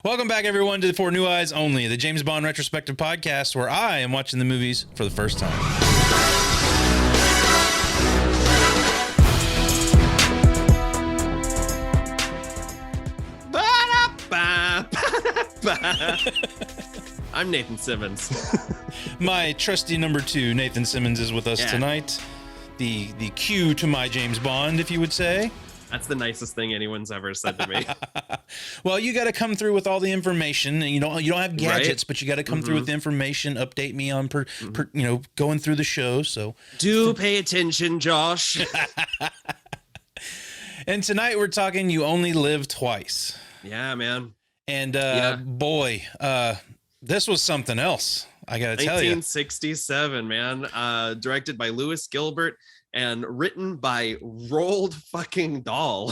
Welcome back, everyone, to the For New Eyes Only, the James Bond retrospective podcast where I am watching the movies for the first time. I'm Nathan Simmons. My trusty number two, Nathan Simmons, is with us tonight. The cue to my James Bond, if you would say. That's the nicest thing anyone's ever said to me. Well, you got to come through with all the information. You don't have gadgets, right? But you got to come through with the information. Update me on going through the show. So do pay attention, Josh. And tonight we're talking You Only Live Twice. Yeah, man. And boy, this was something else. I got to tell you. 1967, man. Directed by Louis Gilbert. And written by Roald fucking Dahl.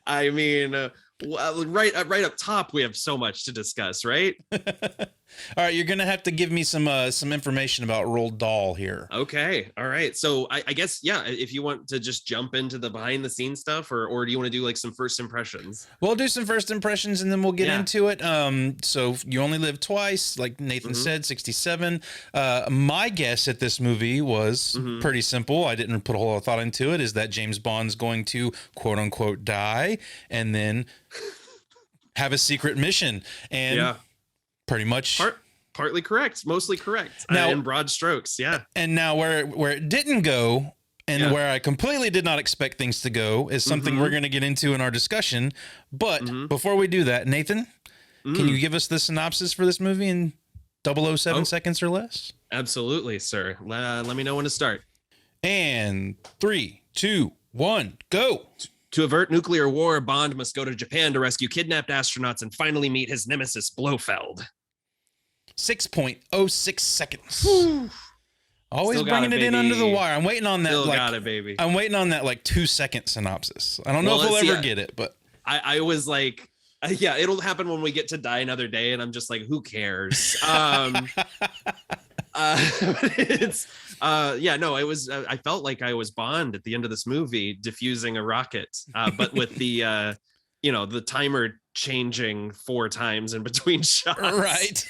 I mean, right up top, we have so much to discuss, right? All right, you're gonna have to give me some information about Roald Dahl here. Okay, all right. So I guess if you want to just jump into the behind the scenes stuff, or do you want to do like some first impressions? We'll do some first impressions and then we'll get into it. So You Only Live Twice, like Nathan said, 67. My guess at this movie was pretty simple. I didn't put a whole lot of thought into it. Is that James Bond's going to quote unquote die and then have a secret mission? And pretty much partly correct, mostly correct. Now, in broad strokes, yeah. And now where it didn't go, and where I completely did not expect things to go, is something we're going to get into in our discussion. But before we do that, Nathan, can you give us the synopsis for this movie in 007 seconds or less? Absolutely, sir. Let me know when to start. And 3, 2, 1, go. To avert nuclear war, Bond must go to Japan to rescue kidnapped astronauts and finally meet his nemesis, Blofeld. 6.06 seconds. Always bringing it in under the wire. I'm waiting on that. Still got it, baby. I'm waiting on that 2-second synopsis. I don't know if we'll ever get it, but I was like, it'll happen when we get to Die Another Day, and I'm just like, who cares? It was. I felt like I was Bond at the end of this movie, diffusing a rocket, but with the the timer changing 4 times in between shots. Right.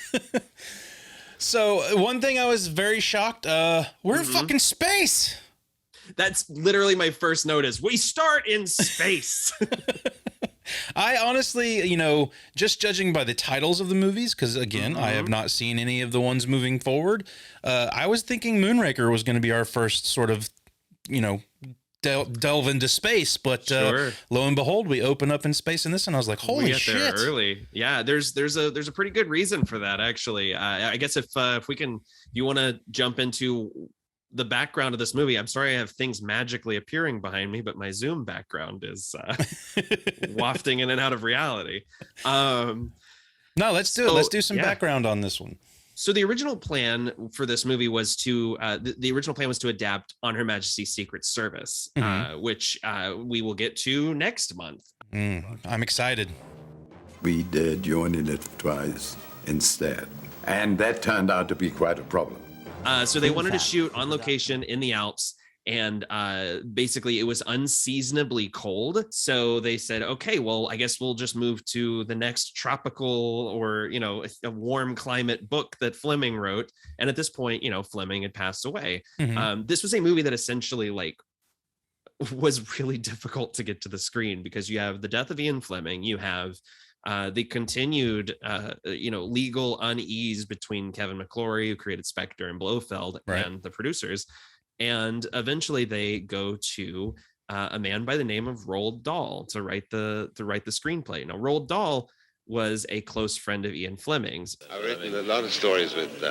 So one thing I was very shocked. We're in fucking space. That's literally my first notice. We start in space. I honestly, just judging by the titles of the movies, because again, I have not seen any of the ones moving forward. I was thinking Moonraker was going to be our first sort of, delve into space, but lo and behold, we open up in space in this, and I was like, holy shit! There early, yeah. There's a pretty good reason for that, actually. I guess if you want to jump into the background of this movie. I'm sorry I have things magically appearing behind me, but my Zoom background is wafting in and out of reality. No, let's do it. Let's do some background on this one. So the original plan for this movie was to the original plan was to adapt On Her Majesty's Secret Service, which we will get to next month. I'm excited. We did You Only Live Twice instead, and that turned out to be quite a problem. So they wanted to shoot on location in the Alps, and basically it was unseasonably cold. So they said, okay, well, I guess we'll just move to the next tropical or, a warm climate book that Fleming wrote. And at this point, Fleming had passed away. This was a movie that essentially was really difficult to get to the screen because you have the death of Ian Fleming. You have the continued, legal unease between Kevin McClory, who created Spectre, and Blofeld, and the producers. And eventually they go to a man by the name of Roald Dahl to write the screenplay. Now, Roald Dahl was a close friend of Ian Fleming's. I've written a lot of stories with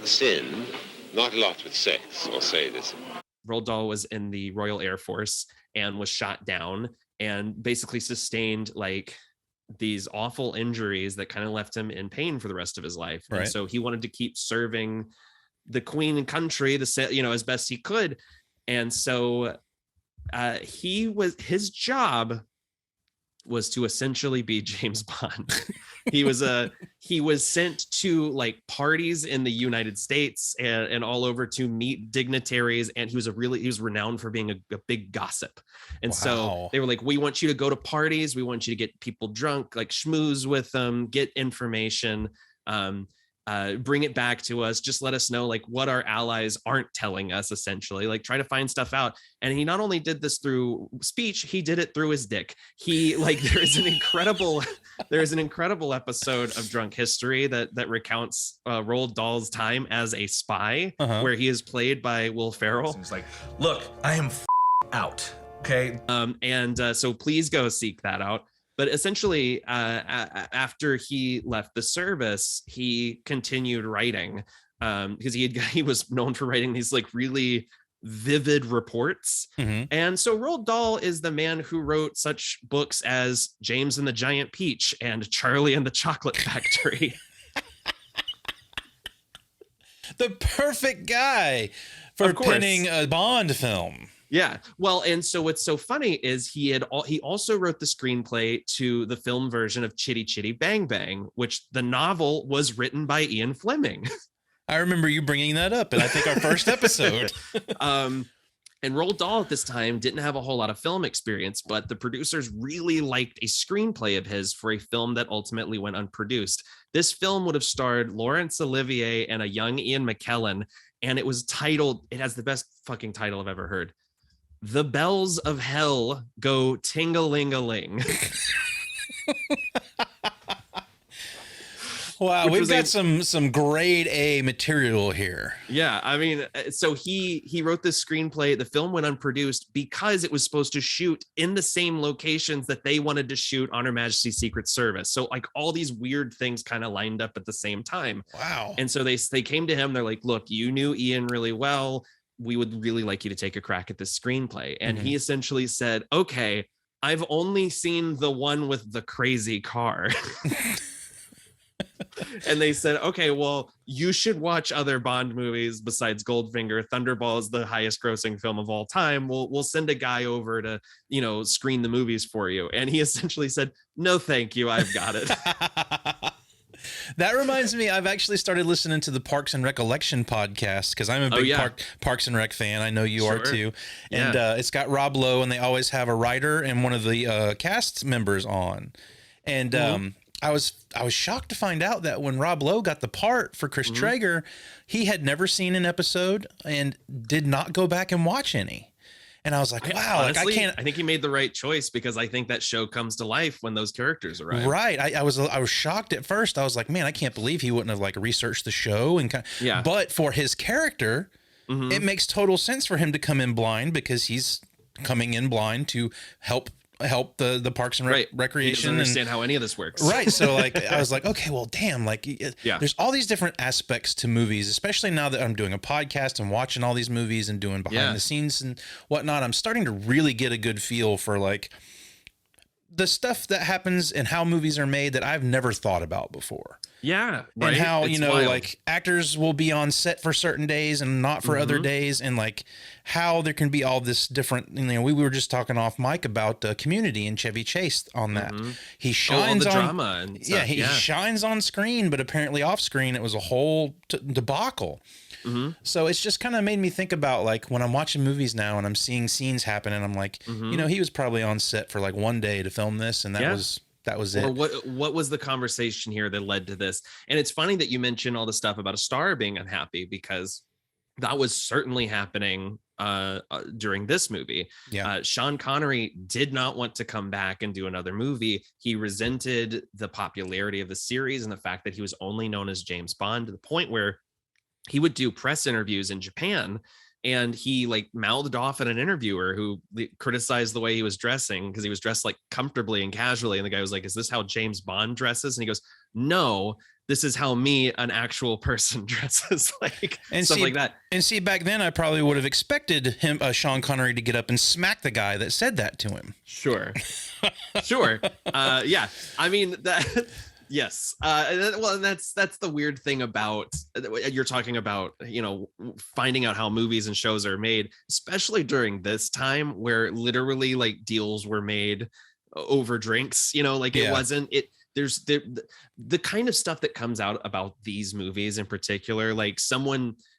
sin, not a lot with sex or sadism. Roald Dahl was in the Royal Air Force and was shot down and basically sustained these awful injuries that kind of left him in pain for the rest of his life. Right. And so he wanted to keep serving the Queen and country, as best he could. And so his job was to essentially be James Bond. He was sent to like parties in the United States and all over to meet dignitaries, and he was renowned for being a big gossip. And so they were like, we want you to go to parties, we want you to get people drunk, like schmooze with them, get information, bring it back to us, just let us know like what our allies aren't telling us, essentially, like try to find stuff out. And he not only did this through speech, he did it through his dick. He like there is an incredible episode of Drunk History that recounts Roald Dahl's time as a spy, where he is played by Will Ferrell. He's like, look, I am out. Okay. So please go seek that out. But essentially, after he left the service, he continued writing because he was known for writing these like really vivid reports. And so Roald Dahl is the man who wrote such books as James and the Giant Peach and Charlie and the Chocolate Factory. The perfect guy for penning a Bond film. Yeah. Well, and so what's so funny is he also wrote the screenplay to the film version of Chitty Chitty Bang Bang, which the novel was written by Ian Fleming. I remember you bringing that up in I think our first episode. And Roald Dahl at this time didn't have a whole lot of film experience, but the producers really liked a screenplay of his for a film that ultimately went unproduced. This film would have starred Laurence Olivier and a young Ian McKellen, and it was titled, it has the best fucking title I've ever heard, The Bells of Hell Go Ting-a-ling-a-ling. Wow, we've got some grade A material here. Yeah, I mean, so he wrote this screenplay. The film went unproduced because it was supposed to shoot in the same locations that they wanted to shoot on Her Majesty's Secret Service. So like all these weird things kind of lined up at the same time. Wow. And so they came to him. They're like, look, you knew Ian really well. We would really like you to take a crack at this screenplay. And he essentially said, okay, I've only seen the one with the crazy car. And they said, okay, well, you should watch other Bond movies besides Goldfinger. Thunderball is the highest grossing film of all time. We'll send a guy over to, screen the movies for you. And he essentially said, no, thank you. I've got it. That reminds me, I've actually started listening to the Parks and Recollection podcast because I'm a big Parks and Rec fan. I know you are too. And it's got Rob Lowe, and they always have a writer and one of the cast members on. And I was shocked to find out that when Rob Lowe got the part for Chris Traeger, he had never seen an episode and did not go back and watch any. And I was like, wow, honestly, like I can't. I think he made the right choice because I think that show comes to life when those characters arrive. Right. I was shocked at first. I was like, man, I can't believe he wouldn't have like researched the show and But for his character, it makes total sense for him to come in blind because he's coming in blind to help the Parks and Recreation. He doesn't understand how any of this works. Right. So like, I was like, okay, well, damn, like there's all these different aspects to movies, especially now that I'm doing a podcast and watching all these movies and doing behind the scenes and whatnot. I'm starting to really get a good feel for like the stuff that happens and how movies are made that I've never thought about before. Yeah. Right. And how, it's wild. like actors will be on set for certain days and not for other days. And like how there can be all this different, we were just talking off mic about Community and Chevy Chase on that. He shines all the on drama and stuff. He shines on screen, but apparently off screen, it was a whole debacle. So it's just kind of made me think about like when I'm watching movies now and I'm seeing scenes happen and I'm like, he was probably on set for like one day to film this. And that was it. Or what was the conversation here that led to this? And it's funny that you mentioned all the stuff about a star being unhappy because that was certainly happening during this movie. Sean Connery did not want to come back and do another movie. He resented the popularity of the series and the fact that he was only known as James Bond to the point where he would do press interviews in Japan. And he like mouthed off at an interviewer who criticized the way he was dressing because he was dressed like comfortably and casually. And the guy was like, is this how James Bond dresses? And he goes, no, this is how me, an actual person, dresses, like and stuff like that. And see, back then I probably would have expected Sean Connery to get up and smack the guy that said that to him. Sure. Sure. Yeah. I mean, that. Yes. Well, that's the weird thing about you're talking about, finding out how movies and shows are made, especially during this time where literally like deals were made over drinks, it wasn't there's the kind of stuff that comes out about these movies in particular, like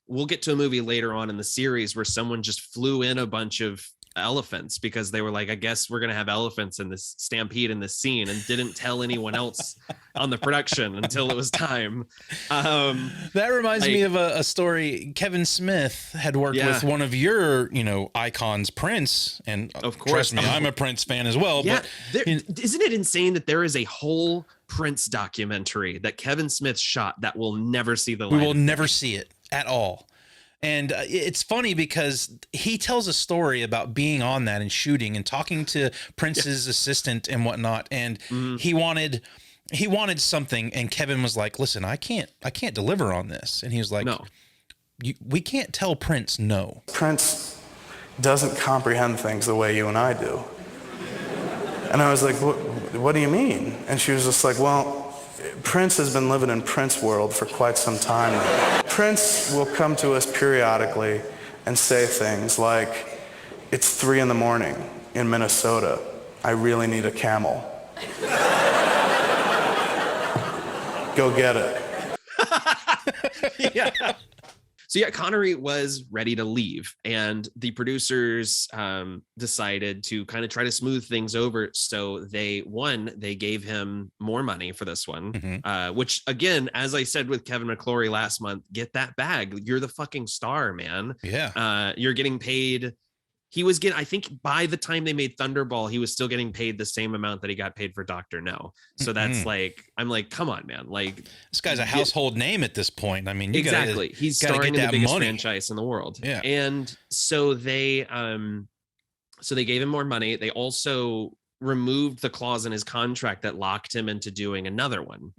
we'll get to a movie later on in the series where someone just flew in a bunch of elephants because they were like, I guess we're gonna have elephants in this stampede in this scene, and didn't tell anyone else on the production until it was time. That reminds me of a story. Kevin Smith had worked with one of your, icons, Prince, and of course, trust me, I'm a Prince fan as well. Yeah, but isn't it insane that there is a whole Prince documentary that Kevin Smith shot that will never see the light? We will never see it at all. And it's funny because he tells a story about being on that and shooting and talking to Prince's assistant and whatnot. And he wanted something, and Kevin was like, listen, I can't deliver on this. And he was like, no, we can't tell Prince no. Prince doesn't comprehend things the way you and I do. And I was like, what do you mean? And she was just like, well, Prince has been living in Prince world for quite some time now. Prince will come to us periodically and say things like, it's 3 a.m. in Minnesota. I really need a camel. Go get it. Yeah. So yeah, Connery was ready to leave, and the producers decided to kind of try to smooth things over. So they gave him more money for this one, which again, as I said with Kevin McClory last month, get that bag. You're the fucking star, man. Yeah. You're getting paid. He was getting, I think by the time they made Thunderball, he was still getting paid the same amount that he got paid for Dr. No. So that's like, I'm like, come on, man. Like, this guy's a household name at this point. I mean, he's starring in the biggest franchise in the world. Yeah. And so they gave him more money. They also removed the clause in his contract that locked him into doing another one.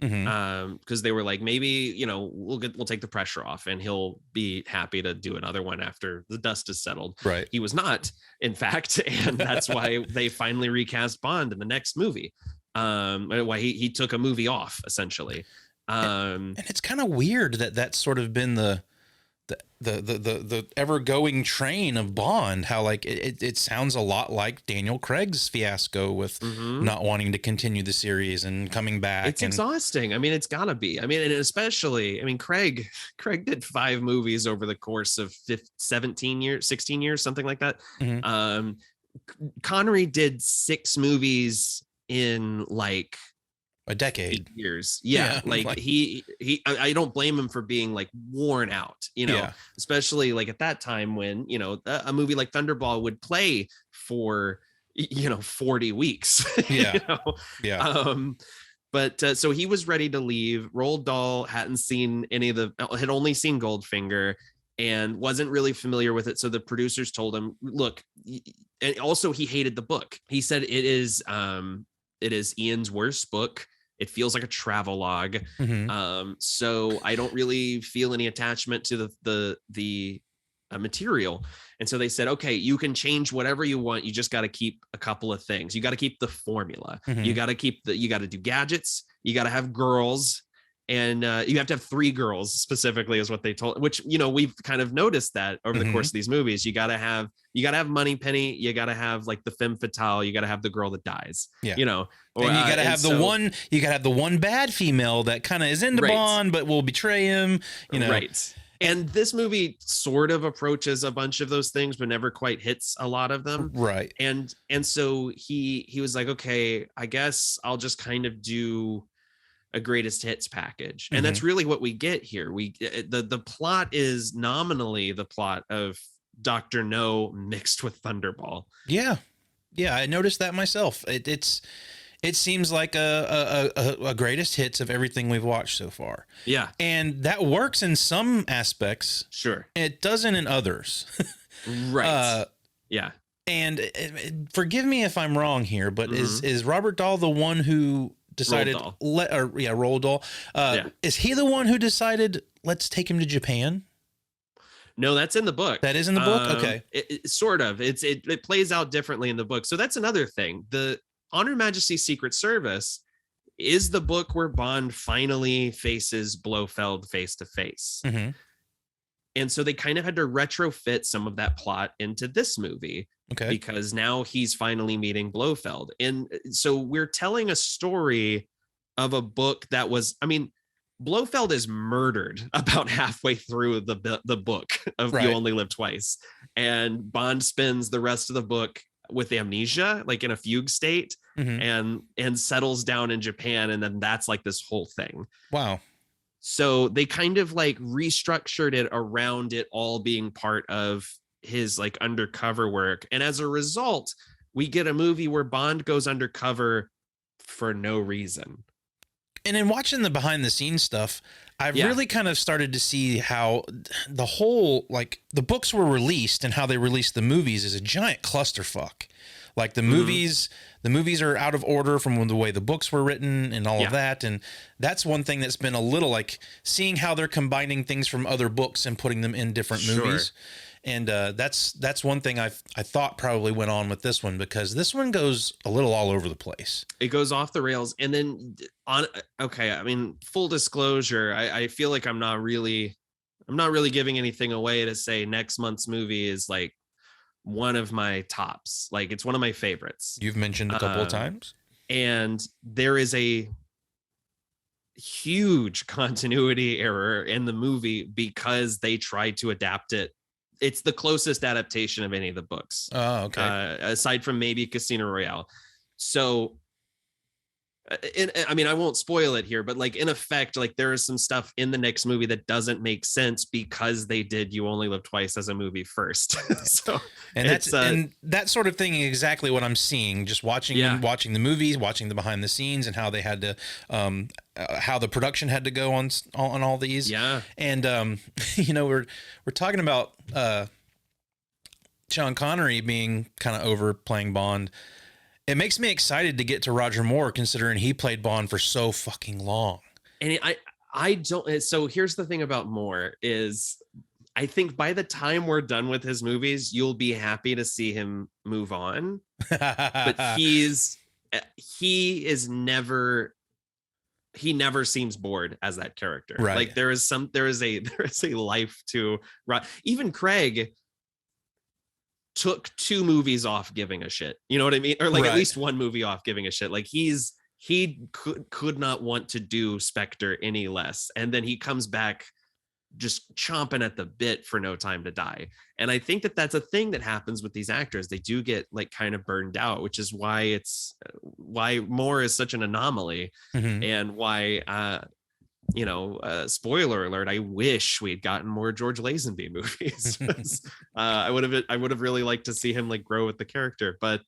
Because they were like, maybe, we'll take the pressure off and he'll be happy to do another one after the dust is settled. Right. He was not, in fact, and that's why they finally recast Bond in the next movie. Why he took a movie off, essentially. And it's kind of weird that that's sort of been the ever going train of Bond, how like it sounds a lot like Daniel Craig's fiasco with not wanting to continue the series and coming back. It's exhausting. I mean, it's gotta be. I mean, and especially, Craig did 5 movies over the course of 16 years, something like that. Connery did 6 movies in like a decade, 8 years. Yeah. Like he I don't blame him for being like worn out, especially like at that time when, a movie like Thunderball would play for, 40 weeks. Yeah. But so he was ready to leave. Roald Dahl hadn't seen had only seen Goldfinger and wasn't really familiar with it. So the producers told him, look, and also he hated the book. He said it is Ian's worst book. It feels like a travelogue. So I don't really feel any attachment to the material. And so they said, okay, you can change whatever you want. You just got to keep a couple of things. You got to keep the formula. You got to do gadgets. You got to have girls. And you have to have 3 girls specifically is what they told, which, we've kind of noticed that over the course of these movies. You got to have Moneypenny. You got to have like the femme fatale. You got to have the girl that dies, and you got to have the one bad female that kind of is into Bond, but will betray him, Right. And this movie sort of approaches a bunch of those things, but never quite hits a lot of them. Right. And so he was like, okay, I guess I'll just kind of do a greatest hits package. And that's really what we get here. The plot is nominally the plot of Dr. No mixed with Thunderball. Yeah. I noticed that myself. It seems like a greatest hits of everything we've watched so far. Yeah. And that works in some aspects. Sure. It doesn't in others. Right. Yeah. And forgive me if I'm wrong here, but is Robert Dahl the one who decided Roald Dahl? Is he the one who decided let's take him to Japan? No, that's in the book. That is in the book. Okay. It sort of. It plays out differently in the book. So that's another thing. The On Her Majesty's Secret Service is the book where Bond finally faces Blofeld face to face. And so they kind of had to retrofit some of that plot into this movie. Okay. Because now he's finally meeting Blofeld. And so we're telling a story of a book that was, I mean, Blofeld is murdered about halfway through the book of You Only Live Twice, and Bond spends the rest of the book with amnesia, like in a fugue state, and settles down in Japan, and then that's like this whole thing. Wow. So they kind of like restructured it around it all being part of his like undercover work, and as a result, we get a movie where Bond goes undercover for no reason. And in watching the behind the scenes stuff, I've really kind of started to see how the whole, like, the books were released and how they released the movies is a giant clusterfuck. Like the movies are out of order from the way the books were written and all of that. And that's one thing that's been a little like seeing how they're combining things from other books and putting them in different movies. And that's one thing I thought probably went on with this one, because this one goes a little all over the place. It goes off the rails. And then I mean, full disclosure, I feel like I'm not really giving anything away to say next month's movie is like one of my tops. Like, it's one of my favorites. You've mentioned a couple of times. And there is a huge continuity error in the movie because they tried to adapt it. It's the closest adaptation of any of the books. Oh, okay. Aside from maybe Casino Royale. So, I mean, I won't spoil it here, but like in effect, like there is some stuff in the next movie that doesn't make sense because they did You Only Live Twice as a movie first. So, and that's and that sort of thing is exactly what I'm seeing. Just watching the movies, watching the behind the scenes, and how they had to, how the production had to go on all these. Yeah, and you know, we're talking about Sean Connery being kind of overplaying Bond. It makes me excited to get to Roger Moore, considering he played Bond for so fucking long. And I don't. So here's the thing about Moore is, I think by the time we're done with his movies, you'll be happy to see him move on. But he never seems bored as that character. Right. Like there is a life to even Craig took 2 movies off giving a shit. You know what I mean? Or like at least 1 movie off giving a shit. Like he could not want to do Spectre any less. And then he comes back just chomping at the bit for No Time to Die. And I think that that's a thing that happens with these actors. They do get like kind of burned out, which is why Moore is such an anomaly, and why spoiler alert, I wish we'd gotten more George Lazenby movies. I would have really liked to see him like grow with the character. But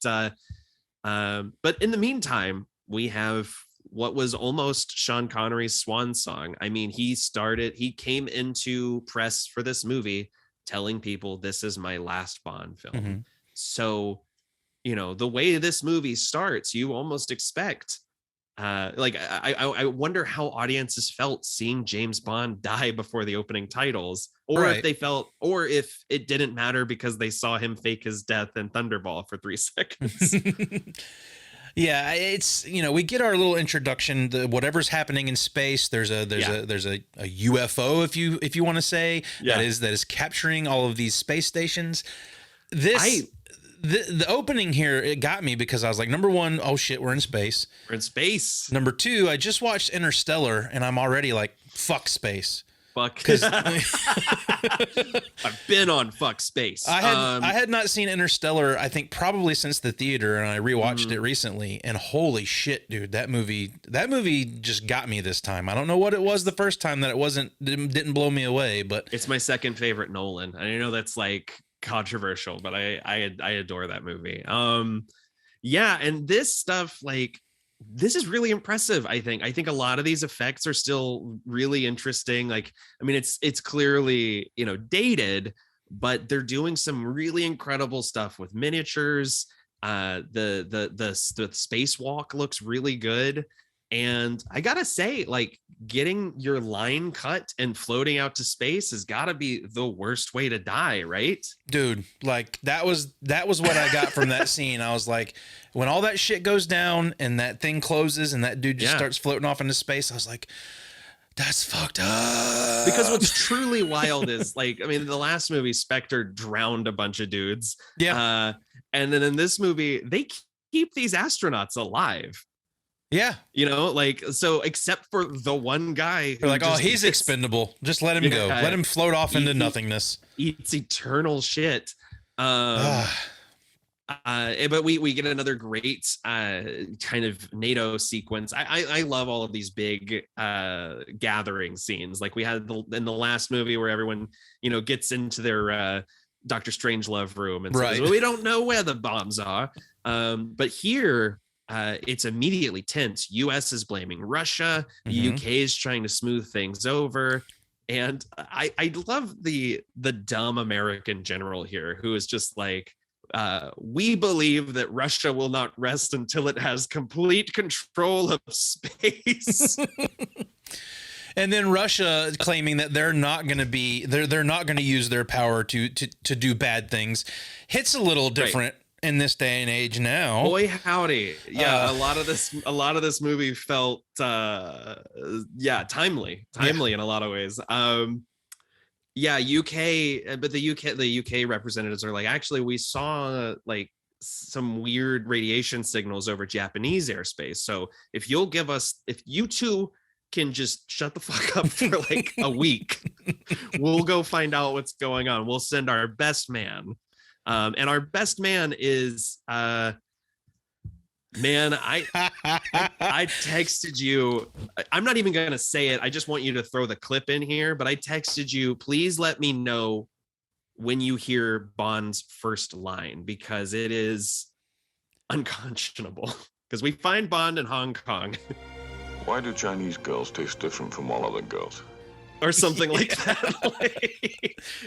in the meantime, we have what was almost Sean Connery's swan song. I mean, he came into press for this movie telling people, this is my last Bond film. So, you know, the way this movie starts, you almost expect, I wonder how audiences felt seeing James Bond die before the opening titles, or if they felt, or if it didn't matter because they saw him fake his death in Thunderball for 3 seconds. Yeah, it's, you know, we get our little introduction to whatever's happening in space. There's a UFO, if you want to say, that is capturing all of these space stations. The opening here, it got me because I was like, number 1, oh shit, we're in space. We're in space. Number 2, I just watched Interstellar and I'm already like, fuck space. Fuck. Because I've been on fuck space. I had not seen Interstellar, I think probably since the theater, and I rewatched it recently, and holy shit, dude, that movie just got me this time. I don't know what it was the first time that didn't blow me away, but it's my second favorite Nolan. I know that's like controversial, but I adore that movie. Yeah, and this stuff, like, this is really impressive. I think a lot of these effects are still really interesting. Like, I mean, it's clearly, you know, dated, but they're doing some really incredible stuff with miniatures. The spacewalk looks really good. And I gotta say, like, getting your line cut and floating out to space has gotta be the worst way to die, right? Dude, like that was what I got from that scene. I was like, when all that shit goes down and that thing closes and that dude just starts floating off into space, I was like, that's fucked up. Because what's truly wild is, like, I mean, the last movie, Spectre drowned a bunch of dudes. Yeah. And then in this movie, they keep these astronauts alive. Yeah. You know, like, so except for the one guy They're who like, oh, he's expendable. Just let him go. Let him float off into nothingness. Eats eternal shit. But we get another great kind of NATO sequence. I love all of these big gathering scenes. Like we had in the last movie where everyone, you know, gets into their Dr. Strangelove room and says, well, we don't know where the bombs are. But here it's immediately tense. US is blaming Russia. The UK is trying to smooth things over. And I love the dumb American general here who is just like, we believe that Russia will not rest until it has complete control of space. And then Russia claiming that they're not going to use their power to do bad things hits a little different in this day and age now. Boy howdy. Yeah, a lot of this movie felt timely in a lot of ways. UK, but the UK representatives are like, actually, we saw like some weird radiation signals over Japanese airspace. So if you two can just shut the fuck up for like a week, we'll go find out what's going on. We'll send our best man. And our best man is man, I texted you. I'm not even going to say it. I just want you to throw the clip in here. But I texted you, please let me know when you hear Bond's first line, because it is unconscionable. Because we find Bond in Hong Kong. Why do Chinese girls taste different from all other girls? Or something like that.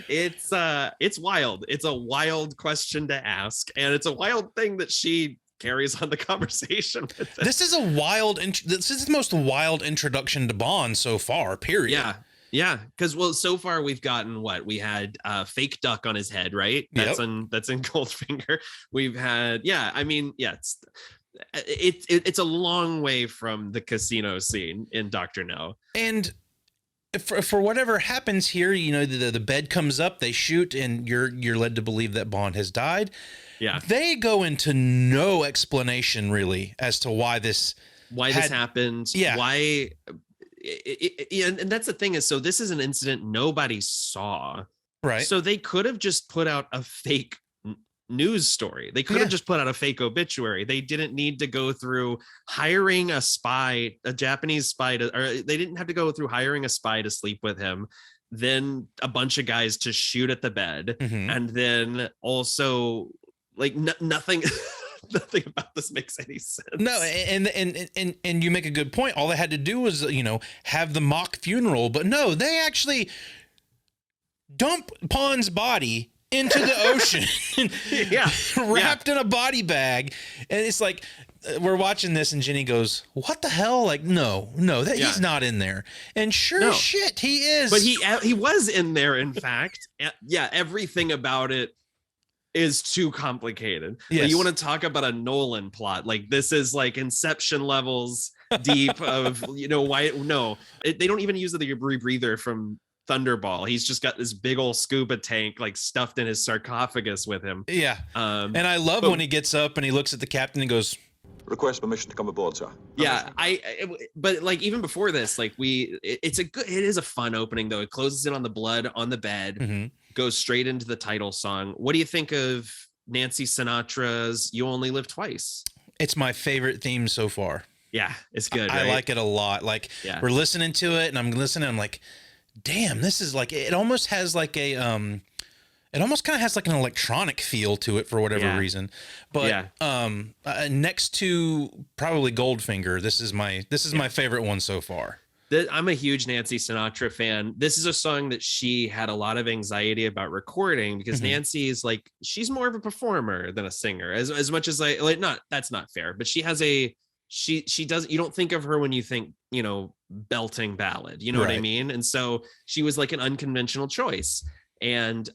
It's wild. It's a wild question to ask. And it's a wild thing that she carries on the conversation with it. This is this is the most wild introduction to Bond so far, period. Yeah, because so far we've gotten we had fake duck on his head, right? That's in Goldfinger. We've had it's a long way from the casino scene in Dr. No. And for whatever happens here, you know, the bed comes up, they shoot, and you're led to believe that Bond has died. Yeah, they go into no explanation really as to why this happened. Yeah, why? And that's the thing is, so this is an incident nobody saw, right? So they could have just put out a fake news story. They could have just put out a fake obituary. They didn't need to go through hiring a Japanese spy or they didn't have to go through hiring a spy to sleep with him, then a bunch of guys to shoot at the bed, and then also like nothing about this makes any sense. No, and you make a good point. All they had to do was, you know, have the mock funeral, but no, they actually dump Bond's body into the ocean, wrapped in a body bag. And it's like, we're watching this and Jenny goes, what the hell? Like, no, he's not in there. And shit, he is. But he was in there, in fact. Yeah, everything about it is too complicated. Yes. Like, you want to talk about a Nolan plot? Like, this is like Inception levels deep of, you know, they don't even use the rebreather from Thunderball. He's just got this big old scuba tank like stuffed in his sarcophagus with him. Yeah. And I love when he gets up and he looks at the captain and goes, request permission to come aboard, sir. Yeah, but like even before this, like it is a fun opening though. It closes in on the blood on the bed, goes straight into the title song. What do you think of Nancy Sinatra's "You Only Live Twice"? It's my favorite theme so far. Yeah, it's good. I like it a lot. Like we're listening to it and I'm listening. I'm like, damn, this is like, it almost has like a it almost kind of has like an electronic feel to it for whatever reason. But next to probably Goldfinger, this is my favorite one so far. I'm a huge Nancy Sinatra fan. This is a song that she had a lot of anxiety about recording because Nancy is like, she's more of a performer than a singer, as much as that's not fair, but she has she does, you don't think of her when you think, you know, belting ballad, you know what I mean? And so she was like an unconventional choice. And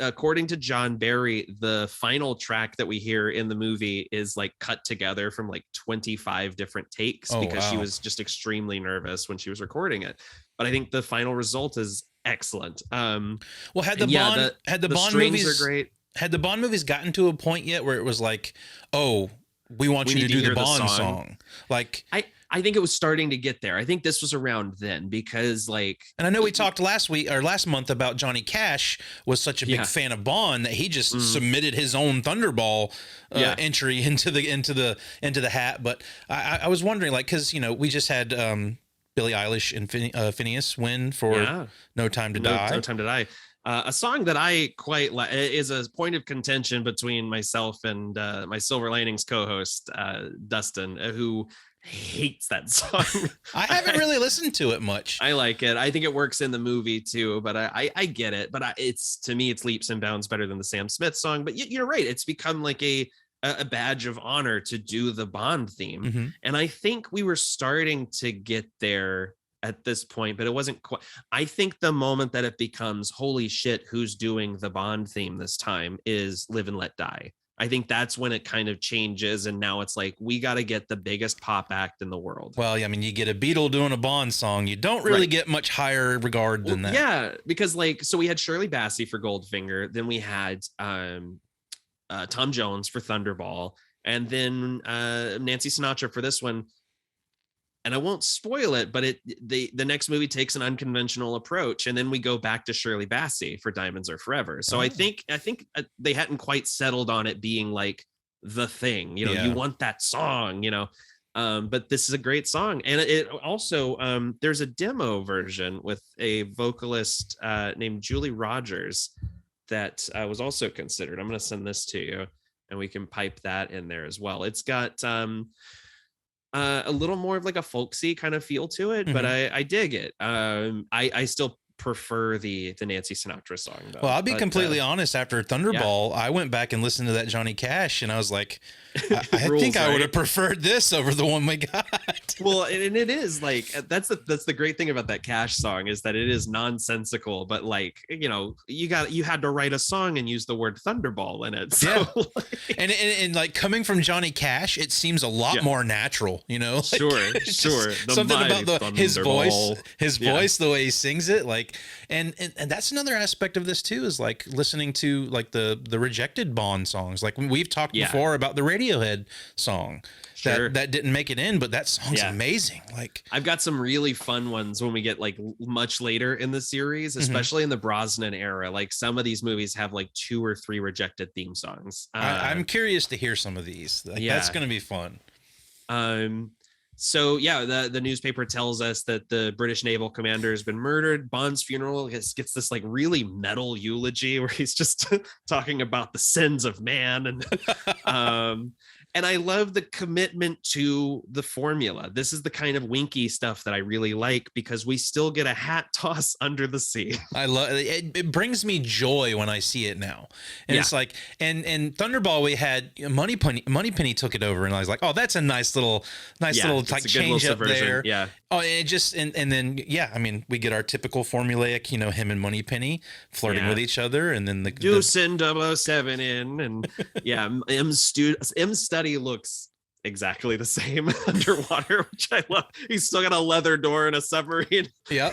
according to John Barry, the final track that we hear in the movie is like cut together from like 25 different takes because she was just extremely nervous when she was recording it. But I think the final result is excellent. Well, had the Bond movies are great. Had the Bond movies gotten to a point yet where it was like, oh, we want you to do the Bond song? Like, I think it was starting to get there. I think this was around then because and I know we talked last month about Johnny Cash was such a big fan of Bond that he just submitted his own Thunderball entry into the hat. But I was wondering, because we just had Billie Eilish and Phineas win for No Time to Die. No Time to Die. A song that I quite like is a point of contention between myself and my Silver Linings co-host Dustin, who hates that song. I haven't really listened to it much. I like it. I think it works in the movie too, but I get it. But it's, to me, it's leaps and bounds better than the Sam Smith song. But you're right. It's become like a badge of honor to do the Bond theme. And I think we were starting to get there at this point, but it wasn't quite. I think the moment that it becomes, holy shit, who's doing the Bond theme this time, is Live and Let Die. I think that's when it kind of changes, and now it's like, we got to get the biggest pop act in the world. Well, I mean, you get a Beatle doing a Bond song, you don't really get much higher regard than that. Yeah, because so we had Shirley Bassey for Goldfinger, then we had Tom Jones for Thunderball, and then Nancy Sinatra for this one. And I won't spoil it, but the next movie takes an unconventional approach, and then we go back to Shirley Bassey for Diamonds Are Forever. So I think they hadn't quite settled on it being like the thing, you want that song, but this is a great song. And it also, there's a demo version with a vocalist named Julie Rogers that was also considered. I'm going to send this to you, and we can pipe that in there as well. It's got a little more of like a folksy kind of feel to it, but I dig it. I still prefer the Nancy Sinatra song though. Well, I'll be completely honest, after Thunderball, I went back and listened to that Johnny Cash, and I was like, I think I would have preferred this over the one we got. Well, and it is like, that's the great thing about that Cash song, is that it is nonsensical, but you had to write a song and use the word Thunderball in it. So, and like, coming from Johnny Cash, it seems a lot more natural, Sure. Something about his voice, the way he sings it, and that's another aspect of this too, is like listening to like the rejected Bond songs. Like we've talked before about the Radiohead song that didn't make it in, but that song's amazing. Like, I've got some really fun ones when we get like much later in the series, especially in the Brosnan era. Like, some of these movies have like 2 or 3 rejected theme songs. I'm curious to hear some of these. That's going to be fun. So the newspaper tells us that the British naval commander has been murdered. Bond's funeral gets this like really metal eulogy where he's just talking about the sins of man, and I love the commitment to the formula. This is the kind of winky stuff that I really like, because we still get a hat toss under the sea. I love it. It brings me joy when I see it now. And it's like, and Thunderball, we had Moneypenny took it over, and I was like, oh, that's a nice little like change up there. Yeah. Oh, and it just, and then, I mean, we get our typical formulaic, him and Moneypenny flirting with each other. And then do send 007 in, and M Study looks exactly the same underwater, which I love. He's still got a leather door in a submarine. Yeah.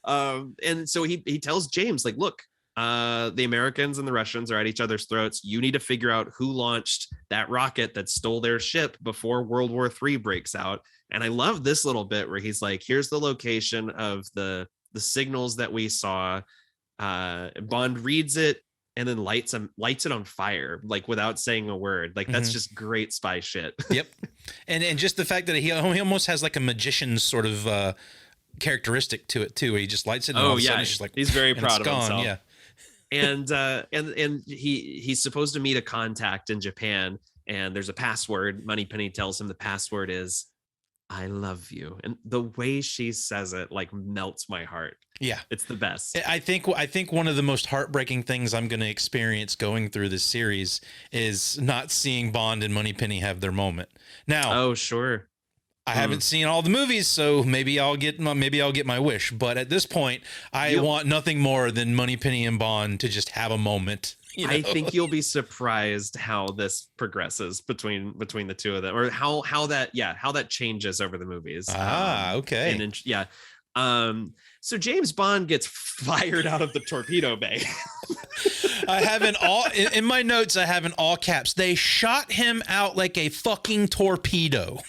And so he tells James, like, look, the Americans and the Russians are at each other's throats. You need to figure out who launched that rocket that stole their ship before World War III breaks out. And I love this little bit where he's like, here's the location of the signals that we saw. Bond reads it and then lights it on fire, like without saying a word. Like, that's just great spy shit. Yep. And just the fact that he almost has like a magician's sort of characteristic to it too. He just lights it. And all of a sudden it's just like, he's very proud of himself. Yeah. And he's supposed to meet a contact in Japan, and there's a password. Moneypenny tells him the password is "I love you," and the way she says it like melts my heart. Yeah, it's the best. I think one of the most heartbreaking things I'm going to experience going through this series is not seeing Bond and Moneypenny have their moment. Now, oh sure. I haven't seen all the movies, so maybe I'll get my wish. But at this point, I want nothing more than Moneypenny and Bond to just have a moment. I think you'll be surprised how this progresses between the two of them, or how that changes over the movies. Okay. So James Bond gets fired out of the torpedo bay. I have in my notes. I have in all caps. They shot him out like a fucking torpedo.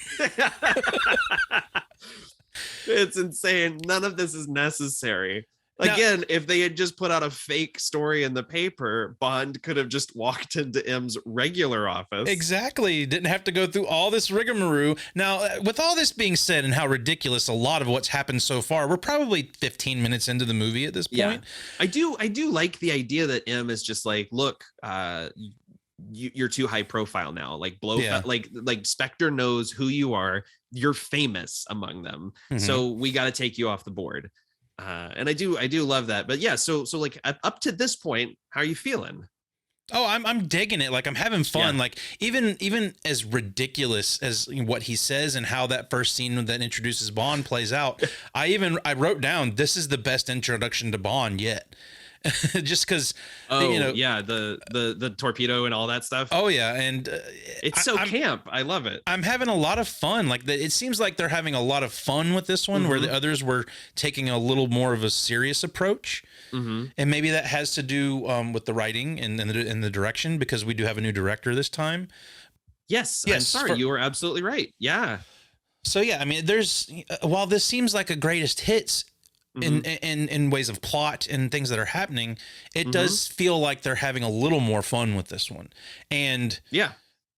It's insane. None of this is necessary. Now, Again, if they had just put out a fake story in the paper, Bond could have just walked into M's regular office. Exactly. Didn't have to go through all this rigmarole. Now, with all this being said and how ridiculous a lot of what's happened so far, we're probably 15 minutes into the movie at this point. Yeah. I do like the idea that M is just like, look, you're too high profile now. Like Blofeld, like Spectre knows who you are. You're famous among them. So we got to take you off the board. And I do love that. But yeah, so like up to this point, how are you feeling? Oh, I'm digging it. Like I'm having fun. Like even as ridiculous as what he says and how that first scene that introduces Bond plays out, I wrote down this is the best introduction to Bond yet. Just because the torpedo and all that stuff. Oh yeah, and it's so camp. I love it. I'm having a lot of fun. Like it seems like they're having a lot of fun with this one, where the others were taking a little more of a serious approach. And maybe that has to do with the writing and the direction, because we do have a new director this time. Yes, I'm sorry, you were absolutely right. Yeah. So yeah, I mean, there's while this seems like a greatest hits in ways of plot and things that are happening, it does feel like they're having a little more fun with this one. And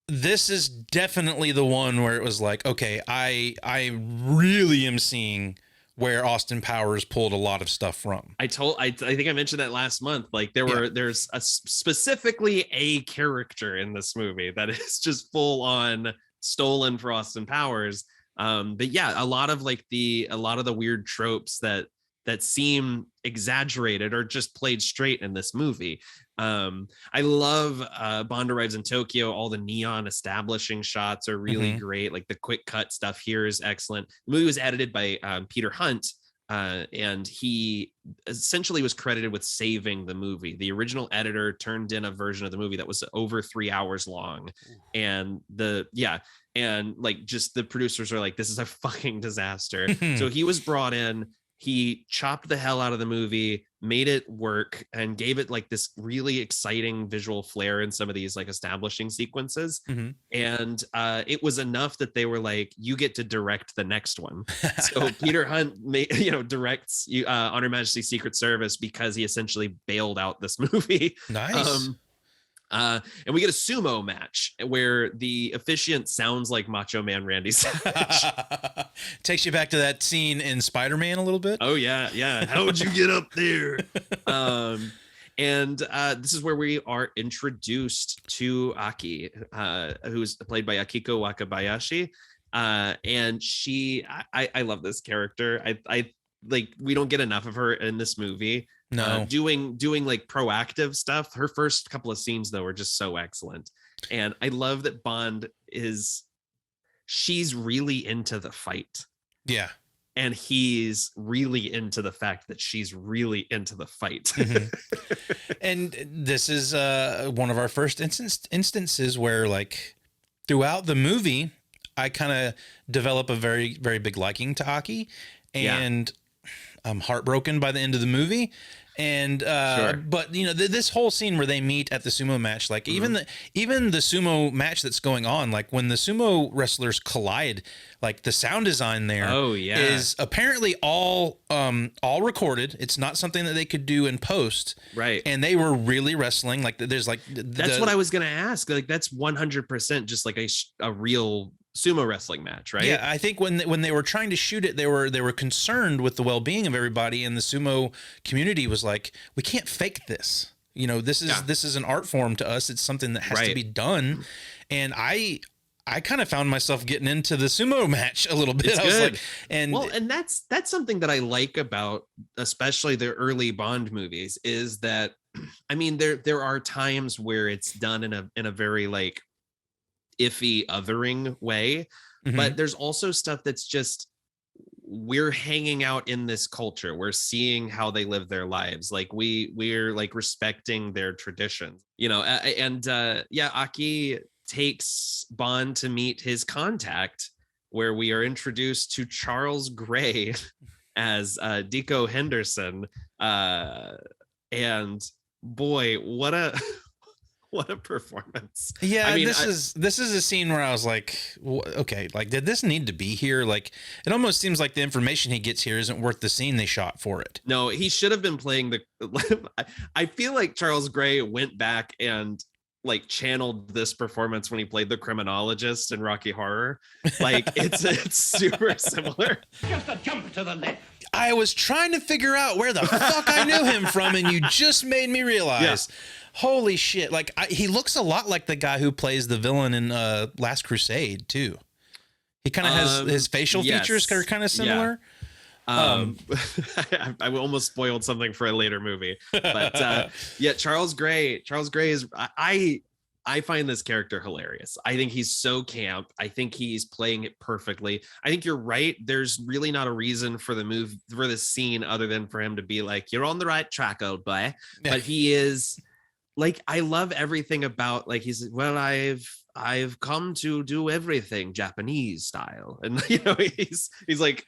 this is definitely the one where it was like, okay, I really am seeing where Austin Powers pulled a lot of stuff from. I think I mentioned that last month. Like there's specifically a character in this movie that is just full on stolen for Austin Powers. But yeah, a lot of the weird tropes that seem exaggerated or just played straight in this movie. I love Bond arrives in Tokyo. All the neon establishing shots are really great. Like the quick cut stuff here is excellent. The movie was edited by Peter Hunt, and he essentially was credited with saving the movie. The original editor turned in a version of the movie that was over 3 hours long. And like just the producers are like, this is a fucking disaster. So he was brought in. He chopped the hell out of the movie, made it work, and gave it like this really exciting visual flair in some of these like establishing sequences. And it was enough that they were like, you get to direct the next one. So Peter Hunt directs On Her Majesty's Secret Service because he essentially bailed out this movie. Nice. And we get a sumo match where the officiant sounds like Macho Man Randy Savage. Takes you back to that scene in Spider-Man a little bit. Oh yeah. How would you get up there? And this is where we are introduced to Aki, who's played by Akiko Wakabayashi. And I love this character. I like, we don't get enough of her in this movie. No. Doing like proactive stuff. Her first couple of scenes though are just so excellent. And I love that Bond she's really into the fight. Yeah. And he's really into the fact that she's really into the fight. And this is one of our first instances where, like, throughout the movie, I kind of develop a very, very big liking to Aki, and I'm heartbroken by the end of the movie. And but this whole scene where they meet at the sumo match, like even the sumo match that's going on, like when the sumo wrestlers collide, like the sound design there is apparently all recorded. It's not something that they could do in post, right? And they were really wrestling. Like there's like that's what I was gonna ask. Like that's 100% just like a real sumo wrestling match, right? Yeah, I think when they were trying to shoot it, they were concerned with the well-being of everybody, and the sumo community was like, we can't fake this. This is an art form to us. It's something that has to be done. And I kind of found myself getting into the sumo match a little bit. It's I was good. like, and that's something that I like about especially the early Bond movies is that, I mean, there are times where it's done in a very like iffy othering way, but there's also stuff that's just, we're hanging out in this culture, we're seeing how they live their lives, like we're like respecting their traditions, Aki takes Bond to meet his contact, where we are introduced to Charles Gray as Deco Henderson, and boy, what a what a performance. Yeah, I mean, this is a scene where I was like, okay, like, did this need to be here? Like, it almost seems like the information he gets here isn't worth the scene they shot for it. No, he should have been playing the. I feel like Charles Gray went back and like channeled this performance when he played the criminologist in Rocky Horror. Like it's super similar. Just a jump to the left. I was trying to figure out where the fuck I knew him from, and you just made me realize. Yeah. Holy shit! Like he looks a lot like the guy who plays the villain in Last Crusade too. He kind of has his facial features are kind of similar. Yeah. I almost spoiled something for a later movie, but yeah, Charles Gray is I find this character hilarious. I think he's so camp. I think he's playing it perfectly. I think you're right. There's really not a reason for the scene other than for him to be like, "You're on the right track, old boy." Yeah. But he is like, I love everything about, like, he's, well, I've come to do everything Japanese style, and you know, he's like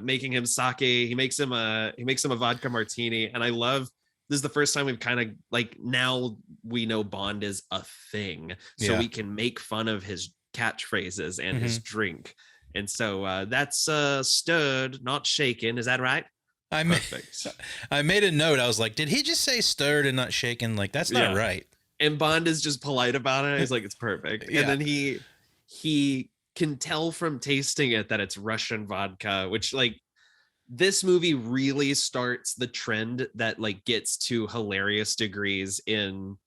making him sake. He makes him a vodka martini, and I love. This is the first time we've kind of like, now we know Bond is a thing, so we can make fun of his catchphrases and his drink, and so that's stirred, not shaken. Is that right? Perfect. I made a note. I was like, did he just say stirred and not shaken? Like, that's not right. And Bond is just polite about it. He's like, it's perfect. And then he can tell from tasting it that it's Russian vodka, which, like, this movie really starts the trend that like gets to hilarious degrees in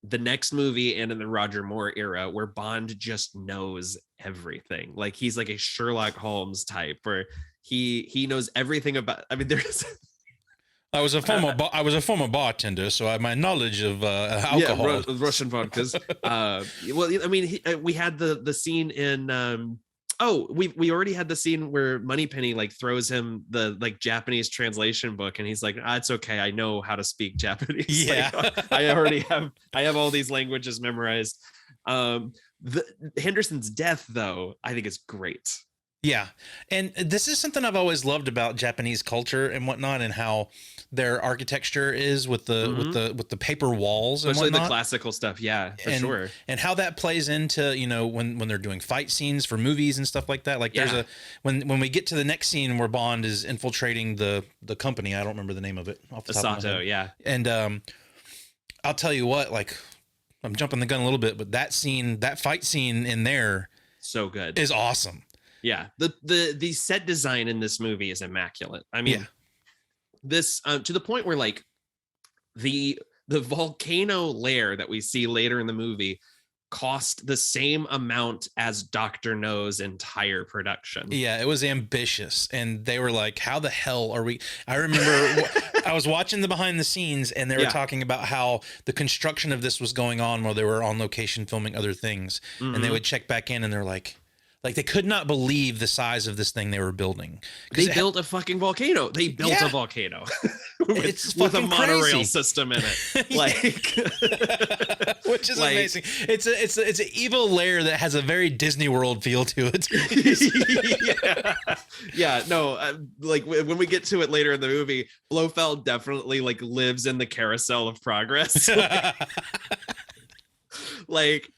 the next movie and in the Roger Moore era, where Bond just knows everything. Like, he's like a Sherlock Holmes type where he knows everything about. I mean, there's. I was a former bartender, so my knowledge of alcohol, Russian vodkas. Well, I mean, we had the scene in. We already had the scene where Moneypenny like throws him the like Japanese translation book, and he's like, "It's okay, I know how to speak Japanese." Yeah, like, I have all these languages memorized. The Henderson's death, though, I think is great. Yeah, and this is something I've always loved about Japanese culture and whatnot, and how their architecture is with the paper walls, and especially whatnot. The classical stuff. Yeah, for sure. And how that plays into, you know, when they're doing fight scenes for movies and stuff like that. Like there's when we get to the next scene where Bond is infiltrating the company. I don't remember the name of it off the top of my head. Yeah. And I'll tell you what, like, I'm jumping the gun a little bit, but that fight scene in there, so good, is awesome. Yeah, the set design in this movie is immaculate. I mean, this to the point where like the volcano lair that we see later in the movie cost the same amount as Dr. No's entire production. Yeah, it was ambitious, and they were like, how the hell are we? I remember I was watching the behind the scenes, and they were talking about how the construction of this was going on while they were on location filming other things, and they would check back in, and they're like they could not believe the size of this thing they were building. They built a fucking volcano. They built a volcano with a monorail crazy system in it, like, which is amazing. It's an evil lair that has a very Disney World feel to it. Like when we get to it later in the movie, Blofeld definitely like lives in the carousel of progress. Like.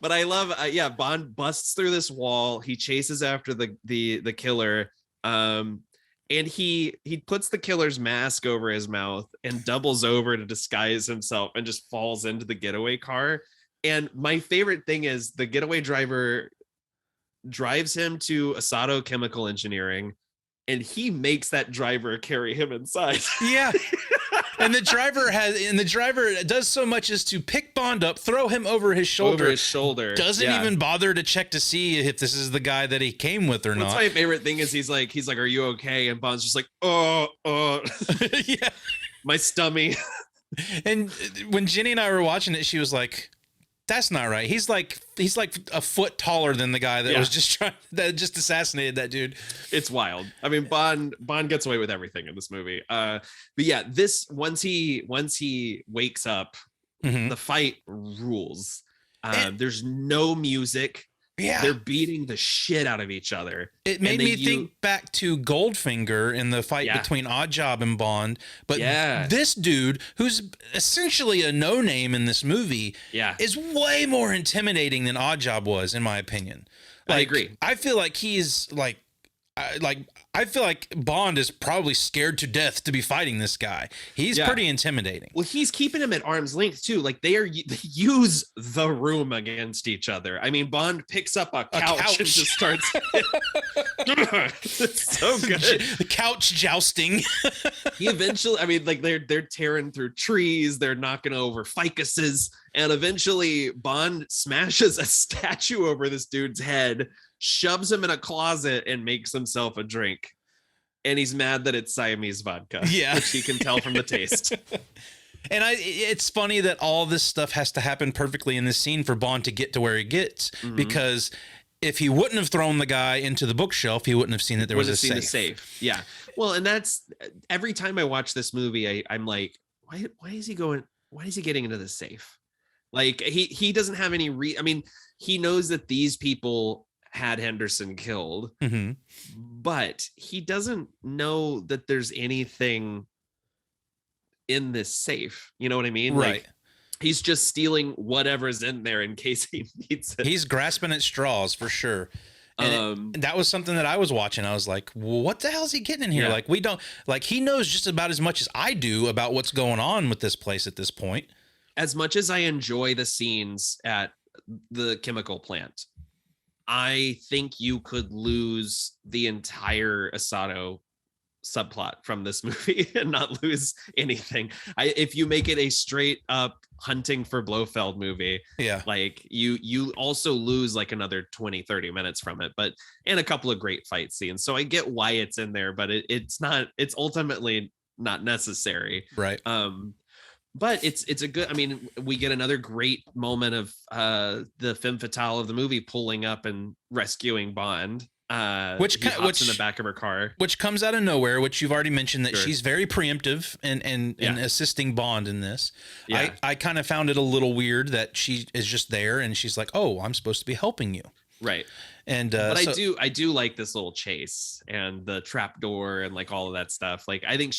But I love, Bond busts through this wall. He chases after the killer, and he puts the killer's mask over his mouth and doubles over to disguise himself and just falls into the getaway car. And my favorite thing is the getaway driver drives him to Asato Chemical Engineering, and he makes that driver carry him inside. Yeah. And the driver does so much as to pick Bond up, throw him over his shoulder. Doesn't even bother to check to see if this is the guy that he came with or not. My favorite thing is he's like, "Are you okay?" And Bond's just like, "Oh, yeah, my stomach." And when Jenny and I were watching it, she was like, "That's not right. He's like a foot taller than the guy that was just assassinated that dude." It's wild. I mean, Bond gets away with everything in this movie. But yeah, this once he wakes up, the fight rules. There's no music. Yeah. They're beating the shit out of each other. It made me think back to Goldfinger in the fight between Oddjob and Bond. But this dude, who's essentially a no-name in this movie, is way more intimidating than Oddjob was, in my opinion. Like, I agree. I feel like he's I feel like Bond is probably scared to death to be fighting this guy. He's pretty intimidating. Well, he's keeping him at arm's length too. Like they use the room against each other. I mean, Bond picks up a couch and just starts. It's so good. The couch jousting. He eventually, I mean, like they're tearing through trees. They're knocking over ficuses, and eventually Bond smashes a statue over this dude's head, shoves him in a closet, and makes himself a drink. And he's mad that it's Siamese vodka, which he can tell from the taste. And it's funny that all this stuff has to happen perfectly in this scene for Bond to get to where he gets, because if he wouldn't have thrown the guy into the bookshelf, he wouldn't have seen that there was a safe. Yeah. Well, and that's every time I watch this movie, I'm like, why is he going? Why is he getting into the safe? Like he doesn't have any I mean, he knows that these people had Henderson killed, but he doesn't know that there's anything in this safe. You know what I mean? Right. Like, he's just stealing whatever's in there in case he needs it. He's grasping at straws for sure. And that was something that I was watching. I was like, well, what the hell is he getting in here? Yeah. Like, we don't, like, he knows just about as much as I do about what's going on with this place at this point. As much as I enjoy the scenes at the chemical plant, I think you could lose the entire Asado subplot from this movie and not lose anything. If you make it a straight up hunting for Blofeld movie, like you also lose like another 20-30 minutes from it, but and a couple of great fight scenes. So I get why it's in there, but it's ultimately not necessary. Right. But it's a good, I mean, we get another great moment of the femme fatale of the movie pulling up and rescuing Bond. Which in the back of her car, which comes out of nowhere, which you've already mentioned that she's very preemptive and assisting Bond in this. I kind of found it a little weird that she is just there and she's like, oh, I'm supposed to be helping you. Right. And but I do like this little chase and the trap door and like all of that stuff. Like I think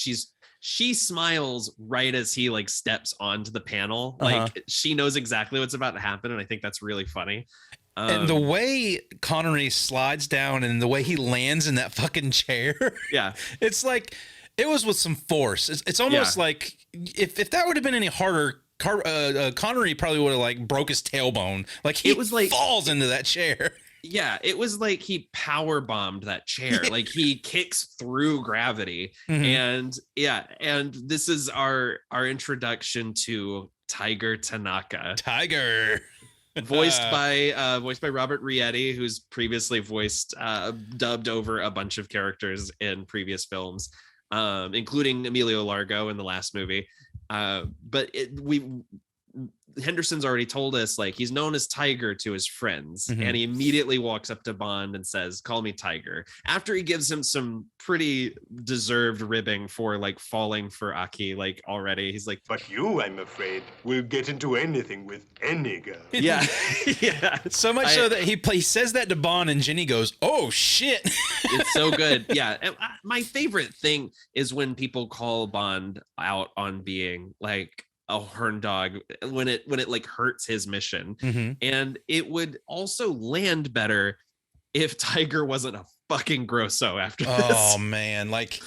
she smiles right as he like steps onto the panel. Like she knows exactly what's about to happen, and I think that's really funny. And the way Connery slides down and the way he lands in that fucking chair, it's like it was with some force. It's almost like if that would have been any harder, Connery probably would have like broke his tailbone. Like he falls into that chair. Yeah, it was like he power bombed that chair. Like he kicks through gravity. And and this is our introduction to Tiger Tanaka. Tiger. voiced by Robert Rietti, who's previously dubbed over a bunch of characters in previous films, including Emilio Largo in the last movie. But Henderson's already told us like he's known as Tiger to his friends, and he immediately walks up to Bond and says, "Call me Tiger." After he gives him some pretty deserved ribbing for like falling for Aki, like already he's like, "But you, I'm afraid, will get into anything with any girl." Yeah. So much so that he says that to Bond, and Jenny goes, "Oh shit!" It's so good. Yeah, and my favorite thing is when people call Bond out on being like a horn dog when it like hurts his mission. And it would also land better if Tiger wasn't a fucking grosso after this. Oh man, like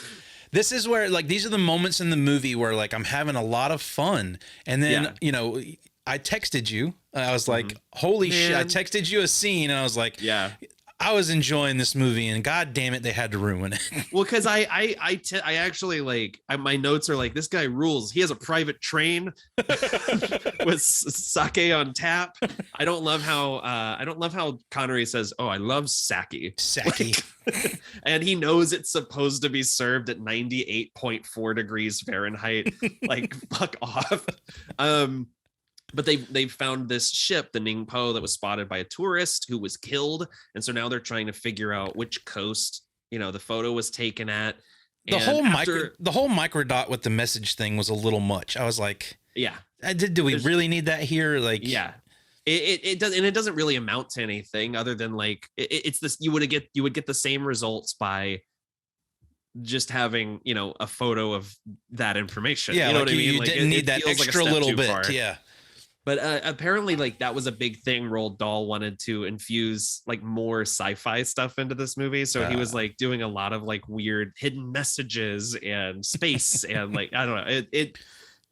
this is where like these are the moments in the movie where like I'm having a lot of fun, and then you know I texted you. I was like, holy shit! I texted you a scene, and I was like, I was enjoying this movie, and god damn it, they had to ruin it. Well, because I actually like my notes are like, this guy rules. He has a private train with sake on tap. I don't love how Connery says, "Oh, I love sake." Sake. And he knows it's supposed to be served at 98.4 degrees Fahrenheit. Like, fuck off. But they found this ship, the Ningpo, that was spotted by a tourist who was killed. And so now they're trying to figure out which coast, the photo was taken at. The whole microdot with the message thing was a little much. I was like, do we really need that here? Like, it doesn't really amount to anything other than like it's this. You would get the same results by just having, you know, a photo of that information. Yeah, you know like what I mean? you Like didn't need that extra little bit. Far. Yeah. But apparently, like, that was a big thing. Roald Dahl wanted to infuse like more sci-fi stuff into this movie, so he was like doing a lot of like weird hidden messages and space and like I don't know.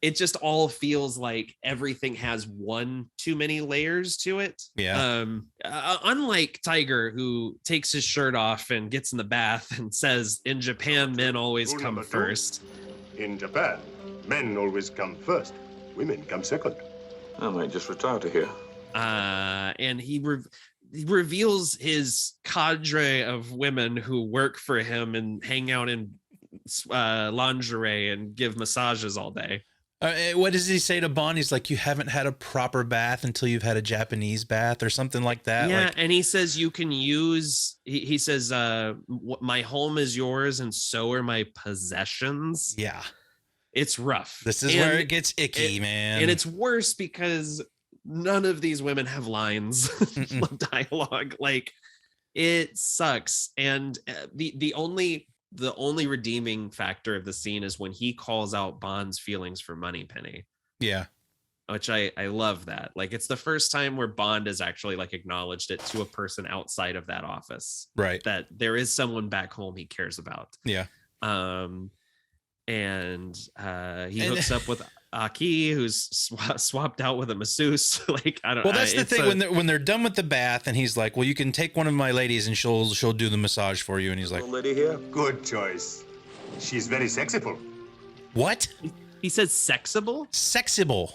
It just all feels like everything has one too many layers to it. Yeah. Unlike Tiger, who takes his shirt off and gets in the bath and says, "In Japan, men always Rule come number 2. first." In Japan, men always come first. Women come second. I might just retire to here. And he reveals his cadre of women who work for him and hang out in lingerie and give massages all day. What does he say to Bond? He's like, you haven't had a proper bath until you've had a Japanese bath or something like that. Yeah, like, and he says you can use. He says, "My home is yours, and so are my possessions." Yeah, it's rough. This is where it gets icky, man. And it's worse because none of these women have lines of dialogue. Like, it sucks. And the only redeeming factor of the scene is when he calls out Bond's feelings for Moneypenny. Yeah. Which I love that. Like, it's the first time where Bond has actually like acknowledged it to a person outside of that office. Right. That there is someone back home he cares about. Yeah. He hooks up with Aki, who's swapped out with a masseuse. Like, I don't know. Well, that's the thing. When they're done with the bath, and he's like, "Well, you can take one of my ladies, and she'll do the massage for you." And he's like, "Lady here, good choice. She's very sexible." What? He says sexible? Sexible.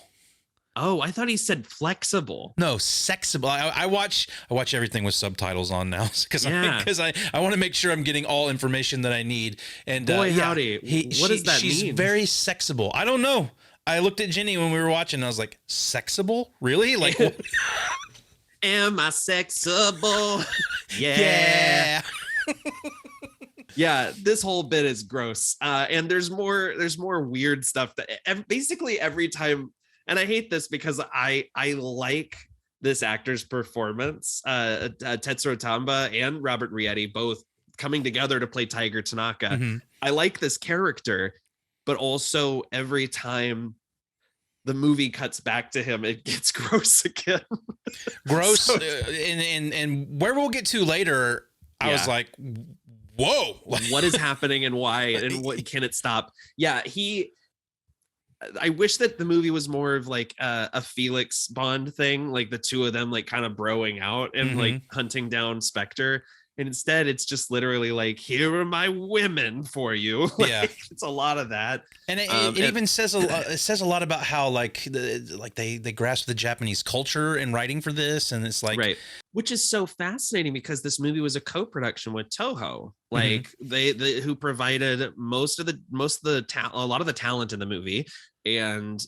Oh, I thought he said flexible. No, sexible. I watch everything with subtitles on now because I want to make sure I'm getting all information that I need. And boy, howdy, what does that mean? She's very sexible. I don't know. I looked at Jenny when we were watching. And I was like, sexible? Really? Like, am I sexible? Yeah. Yeah, this whole bit is gross. And there's more weird stuff that basically every time. And I hate this because I like this actor's performance, Tetsuro Tamba and Robert Rietti, both coming together to play Tiger Tanaka. Mm-hmm. I like this character, but also every time the movie cuts back to him, it gets gross again. Gross. And where we'll get to later, I was like, whoa. What is happening and why? And what can it stop? Yeah, I wish that the movie was more of like a Felix Bond thing, like the two of them like kind of broing out and like hunting down Spectre. And instead, it's just literally like, here are my women for you. Like, yeah, it's a lot of that, and it even says it says a lot about how like they grasp the Japanese culture in writing for this, and it's like right, which is so fascinating because this movie was a co-production with Toho, like they who provided a lot of the talent in the movie and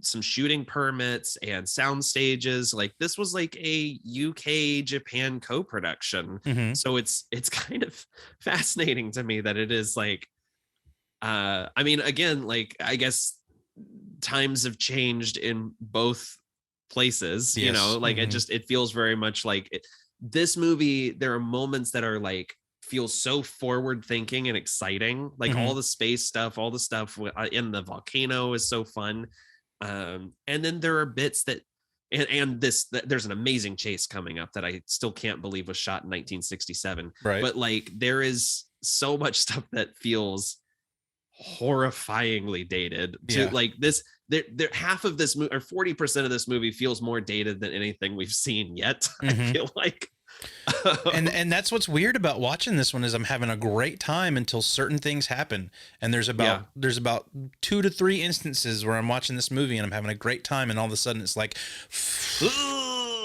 some shooting permits and sound stages. Like, this was like a UK Japan co-production. So it's kind of fascinating to me that it is like I mean, again, like, I guess times have changed in both places. Yes. You know, like it feels very much like this movie. There are moments that are like feel so forward thinking and exciting, like all the space stuff, all the stuff in the volcano is so fun. And then there are bits that, there's an amazing chase coming up that I still can't believe was shot in 1967. Right. But like, there is so much stuff that feels horrifyingly dated to like this. There half of this movie or 40% of this movie feels more dated than anything we've seen yet. I feel like. and that's what's weird about watching this one is I'm having a great time until certain things happen, and there's about 2 to 3 instances where I'm watching this movie and I'm having a great time, and all of a sudden it's like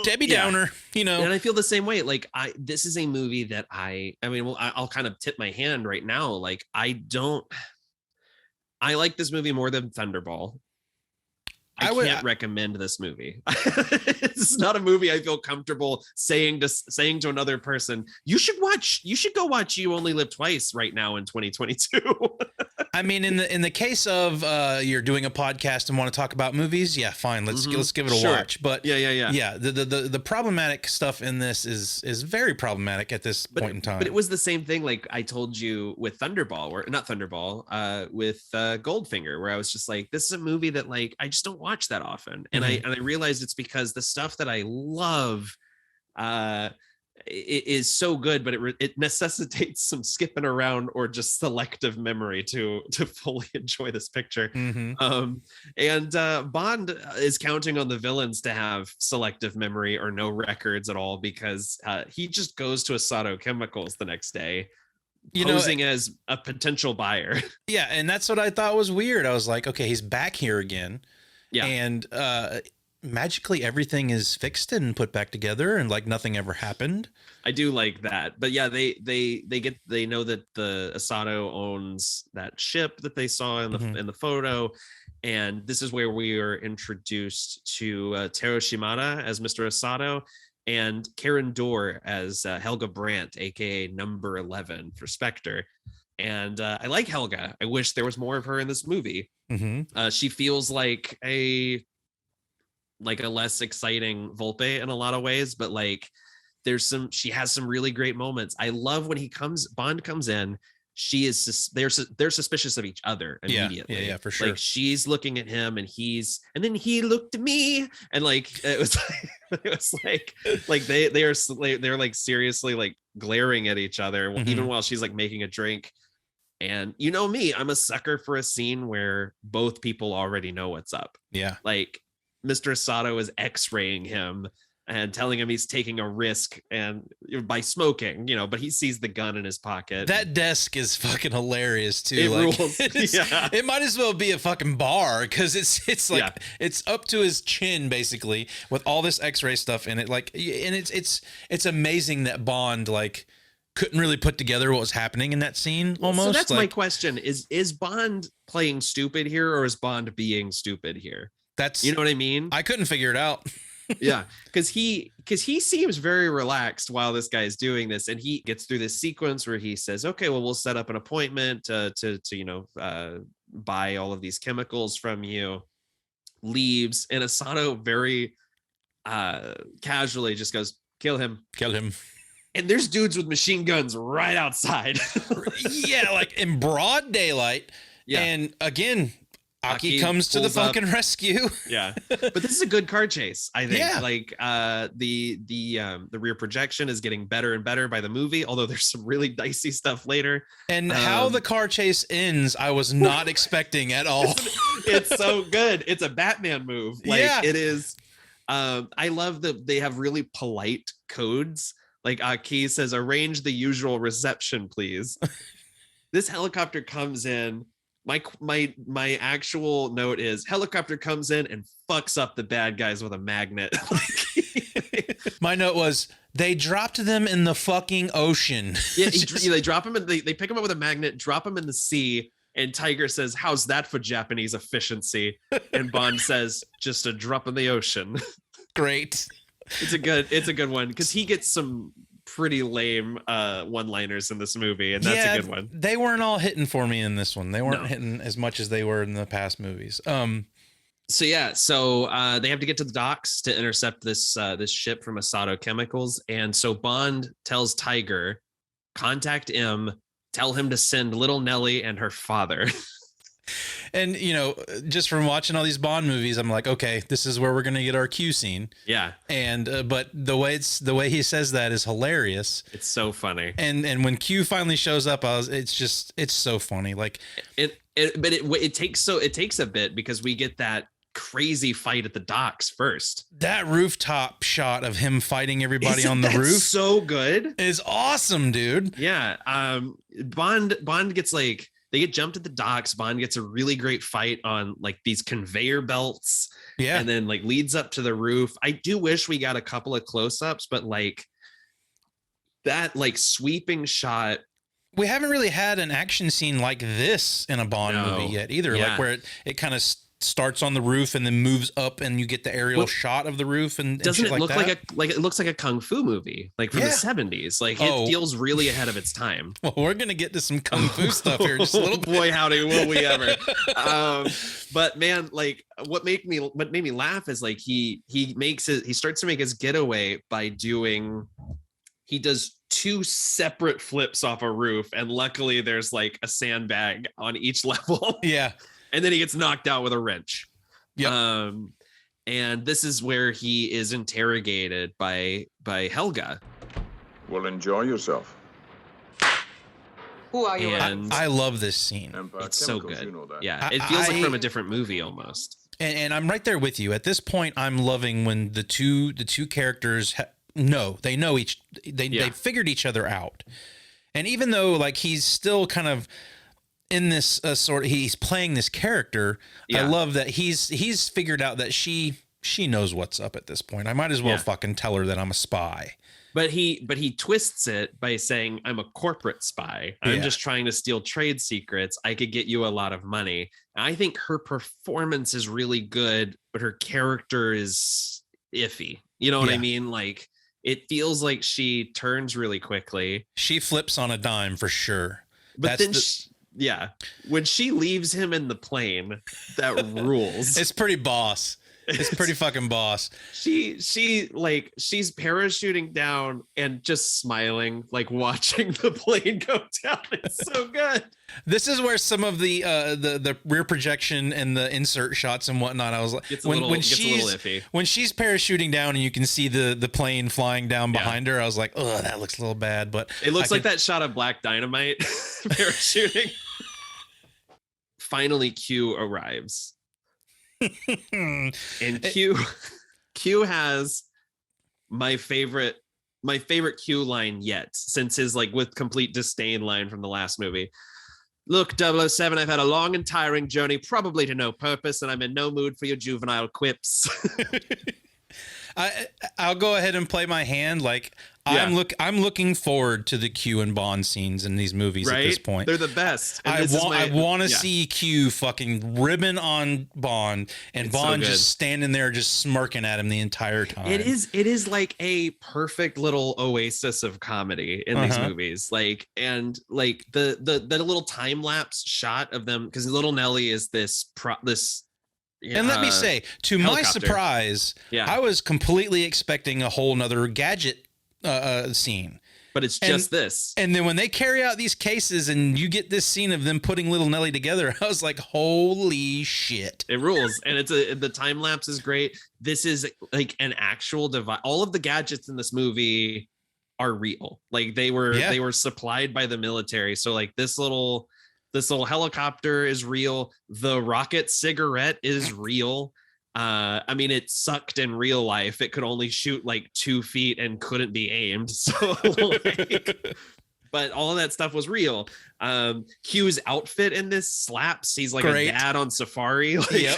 Debbie Downer, you know. And I feel the same way. Like, this is a movie that I'll kind of tip my hand right now. Like, I like this movie more than Thunderball. I can't recommend this movie. This is not a movie I feel comfortable saying to another person, you should go watch You Only Live Twice right now in 2022. I mean, in the case of you're doing a podcast and want to talk about movies, yeah, fine. Let's give it a watch. But yeah. The problematic stuff in this is very problematic at this point in time. But it was the same thing, like I told you with Thunderball, or not Thunderball, with Goldfinger, where I was just like, this is a movie that like I just don't watch that often, and I realized it's because the stuff that I love it is so good, but it necessitates some skipping around or just selective memory to fully enjoy this picture. And Bond is counting on the villains to have selective memory or no records at all, because he just goes to Asato Chemicals the next day, posing as a potential buyer. Yeah, and that's what I thought was weird. I was like, okay, he's back here again. Yeah, and magically everything is fixed and put back together and like nothing ever happened. I do like that. But yeah, they know that the Asato owns that ship that they saw in the photo, and this is where we are introduced to Taro Shimada as Mr. Asato and Karen Dorr as Helga Brandt, aka Number 11 for Spectre. And I like Helga. I wish there was more of her in this movie. She feels like a less exciting Volpe in a lot of ways, but like she has some really great moments. I love when Bond comes in, they're suspicious of each other immediately. Yeah, for sure. Like she's looking at him and then he looked at me, and like it was like they're like seriously like glaring at each other even while she's like making a drink. And you know me, I'm a sucker for a scene where both people already know what's up. Yeah. Like Mr. Asato is x-raying him and telling him he's taking a risk and by smoking, but he sees the gun in his pocket. That desk is fucking hilarious too. It rules. It might as well be a fucking bar, because it's like it's up to his chin basically with all this x-ray stuff in it. Like, and it's amazing that Bond like couldn't really put together what was happening in that scene almost. So that's my question. Is Bond playing stupid here, or is Bond being stupid here? That's, you know what I mean? I couldn't figure it out. Yeah, because he seems very relaxed while this guy is doing this, and he gets through this sequence where he says, okay, well, we'll set up an appointment to buy all of these chemicals from you, leaves, and Asato very casually just goes, kill him. And there's dudes with machine guns right outside. Yeah, like in broad daylight. Yeah. And again, Aki comes to the fucking rescue. Yeah. But this is a good car chase, I think. Yeah. Like the rear projection is getting better and better by the movie, although there's some really dicey stuff later. And how the car chase ends, I was not expecting at all. It's so good. It's a Batman move. Like it is. I love that they have really polite codes. Like Aki says, arrange the usual reception, please. This helicopter comes in. My actual note is helicopter comes in and fucks up the bad guys with a magnet. My note was they dropped them in the fucking ocean. Yeah, they drop them and they pick them up with a magnet, drop them in the sea. And Tiger says, how's that for Japanese efficiency? And Bond says, just a drop in the ocean. Great. It's a good one, because he gets some pretty lame one-liners in this movie, and that's a good one. They weren't all hitting for me in this one. They weren't hitting as much as they were in the past movies. So they have to get to the docks to intercept this ship from Asato Chemicals, and so Bond tells Tiger, contact M, tell him to send little Nellie and her father. And, just from watching all these Bond movies, I'm like, okay, this is where we're going to get our Q scene. Yeah. And, but the way he says that is hilarious. It's so funny. And when Q finally shows up, it's so funny. Like it takes a bit, because we get that crazy fight at the docks first. That rooftop shot of him fighting everybody on the roof. So good. Is awesome, dude. Yeah. Bond gets like, they get jumped at the docks. Bond gets a really great fight on like these conveyor belts. Yeah. And then like leads up to the roof. I do wish we got a couple of close-ups, but like that like sweeping shot. We haven't really had an action scene like this in a Bond movie yet either. Yeah. Like where it kind of starts on the roof and then moves up, and you get the aerial shot of the roof. And doesn't and it look that. like it looks like a kung fu movie, like from the 70s? Like it feels really ahead of its time. Well, we're gonna get to some kung fu stuff here, just a little bit. Boy, howdy, will we ever? But man, like what made me laugh is like he starts to make his getaway by he does 2 separate flips off a roof, and luckily there's like a sandbag on each level. Yeah. And then he gets knocked out with a wrench. Yeah. And this is where he is interrogated by Helga. Well, enjoy yourself. Who are you? And I love this scene. It's so good. You know, yeah, it feels like from a different movie almost. And I'm right there with you. At this point, I'm loving when the two characters they know they figured each other out. And even though like he's still kind of in this he's playing this character, I love that he's figured out that she knows what's up at this point. I might as well fucking tell her that I'm a spy. But he twists it by saying, I'm a corporate spy. I'm just trying to steal trade secrets. I could get you a lot of money. And I think her performance is really good, but her character is iffy. You know what I mean? Like it feels like she turns really quickly. She flips on a dime for sure. But then when she leaves him in the plane, that rules. It's pretty boss. It's pretty fucking boss. She's parachuting down and just smiling, like watching the plane go down. It's so good. This is where some of the rear projection and the insert shots and whatnot, I was like, when she's parachuting down and you can see the plane flying down behind her, I was like, oh, that looks a little bad. But it looks like that shot of Black Dynamite parachuting. Finally, Q arrives. And Q has my favorite Q line yet, since his like with complete disdain line from the last movie. Look, 007, I've had a long and tiring journey, probably to no purpose, and I'm in no mood for your juvenile quips. I'll go ahead and play my hand. Like I'm looking forward to the Q and Bond scenes in these movies at this point. They're the best. I want to see Q fucking ribbon on Bond, and Bond just standing there just smirking at him the entire time. It is like a perfect little oasis of comedy in these movies. Like, and like the little time lapse shot of them, because little Nelly is this. And let me say, to my surprise, I was completely expecting a whole nother gadget scene. But it's just this. And then when they carry out these cases and you get this scene of them putting little Nelly together, I was like, holy shit. It rules. And the time lapse is great. This is like an actual device. All of the gadgets in this movie are real. Like they were supplied by the military. So like this little helicopter is real. The rocket cigarette is real. I mean, it sucked in real life. It could only shoot like 2 feet and couldn't be aimed. So, but all of that stuff was real. Q's outfit in this slaps. He's like a dad on safari. Like,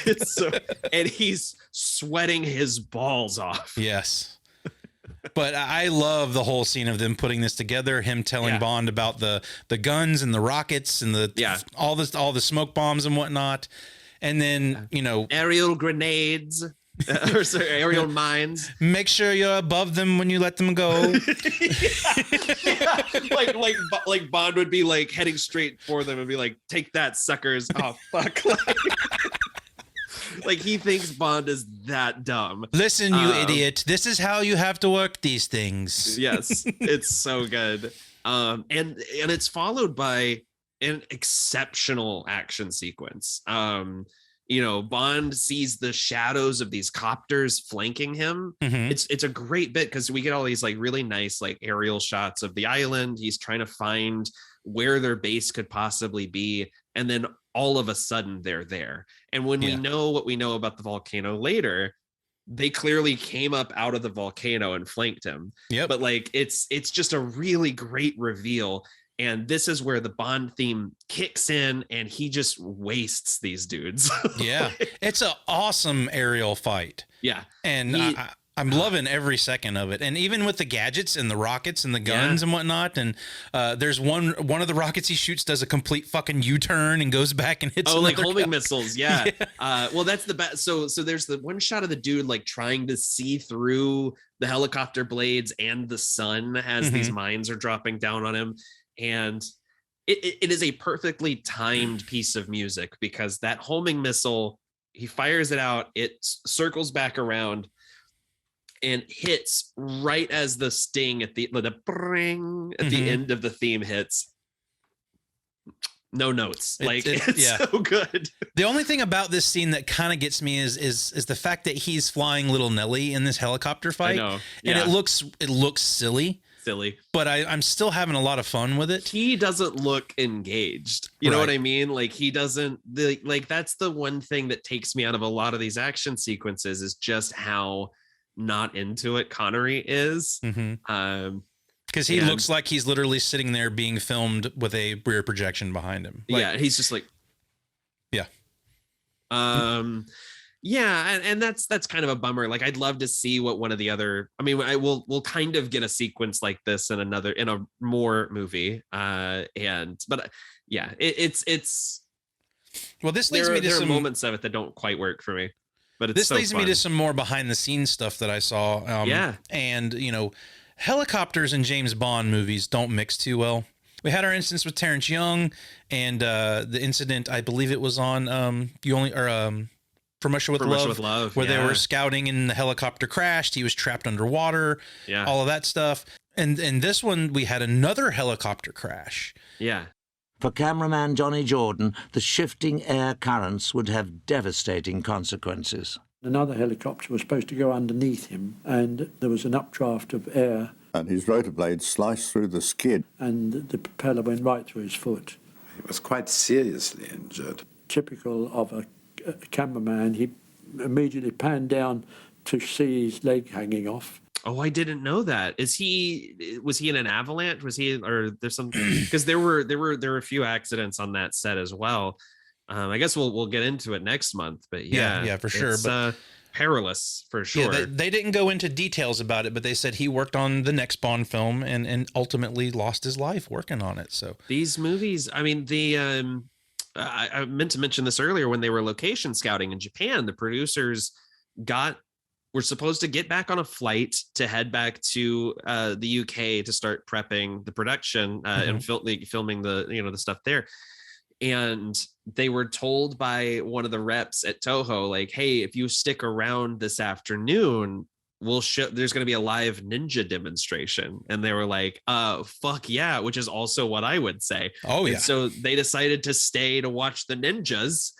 and he's sweating his balls off. Yes. But I love the whole scene of them putting this together. Him telling Bond about the guns and the rockets and all the smoke bombs and whatnot. And then, aerial grenades, or sorry, aerial mines. Make sure you're above them when you let them go. Like Bond would be like heading straight for them and be like, "Take that, suckers!" Oh fuck! Like he thinks Bond is that dumb. Listen, you idiot! This is how you have to work these things. Yes, it's so good. And it's followed by an exceptional action sequence. Bond sees the shadows of these copters flanking him. It's a great bit because we get all these like really nice like aerial shots of the island. He's trying to find where their base could possibly be, and then all of a sudden they're there. And when we know what we know about the volcano later, they clearly came up out of the volcano and flanked him. But like it's just a really great reveal. And this is where the Bond theme kicks in and he just wastes these dudes. It's an awesome aerial fight. Yeah. And I'm loving every second of it, and even with the gadgets and the rockets and the guns and whatnot. And there's one of the rockets he shoots does a complete fucking U-turn and goes back and hits. Oh, like homing missiles, yeah. Well, that's the best. So there's the one shot of the dude like trying to see through the helicopter blades and the sun as these mines are dropping down on him, and it is a perfectly timed piece of music, because that homing missile, he fires it out, it circles back around and hits right as the sting at the bring at the end of the theme hits. No notes. It's so good. The only thing about this scene that kind of gets me is the fact that he's flying little Nelly in this helicopter fight. I know. And it looks silly. But I'm still having a lot of fun with it. He doesn't look engaged. You know what I mean? Like, he doesn't, that's the one thing that takes me out of a lot of these action sequences, is just how not into it Connery is. Because he looks like he's literally sitting there being filmed with a rear projection behind him. He's just like, and that's kind of a bummer. Like, I'd love to see what one of the other, I mean, we'll kind of get a sequence like this in a more movie. It's well, this leads me to there some are moments of it that don't quite work for me, but this leads me to some more behind the scenes stuff that I saw. And helicopters in James Bond movies don't mix too well. We had our instance with Terrence Young, and the incident, I believe it was on From Russia with Love, where they were scouting and the helicopter crashed. He was trapped underwater, all of that stuff. And this one, we had another helicopter crash. Yeah. For cameraman Johnny Jordan, the shifting air currents would have devastating consequences. Another helicopter was supposed to go underneath him, and there was an updraft of air. And his rotor blade sliced through the skid. And the propeller went right through his foot. He was quite seriously injured. Typical of a cameraman, he immediately panned down to see his leg hanging off. Oh, I didn't know that. Was he in an avalanche? Or there's some, because there were a few accidents on that set as well. I guess we'll get into it next month, but yeah, for sure. But perilous for sure. Yeah, they didn't go into details about it, but they said he worked on the next Bond film and ultimately lost his life working on it. So these movies, I mean, I meant to mention this earlier, when they were location scouting in Japan, the producers were supposed to get back on a flight to head back to the UK to start prepping the production and filming the stuff there. And they were told by one of the reps at Toho, like, hey, if you stick around this afternoon, there's going to be a live ninja demonstration. And they were like, fuck yeah, which is also what I would say. Oh yeah. And so they decided to stay to watch the ninjas.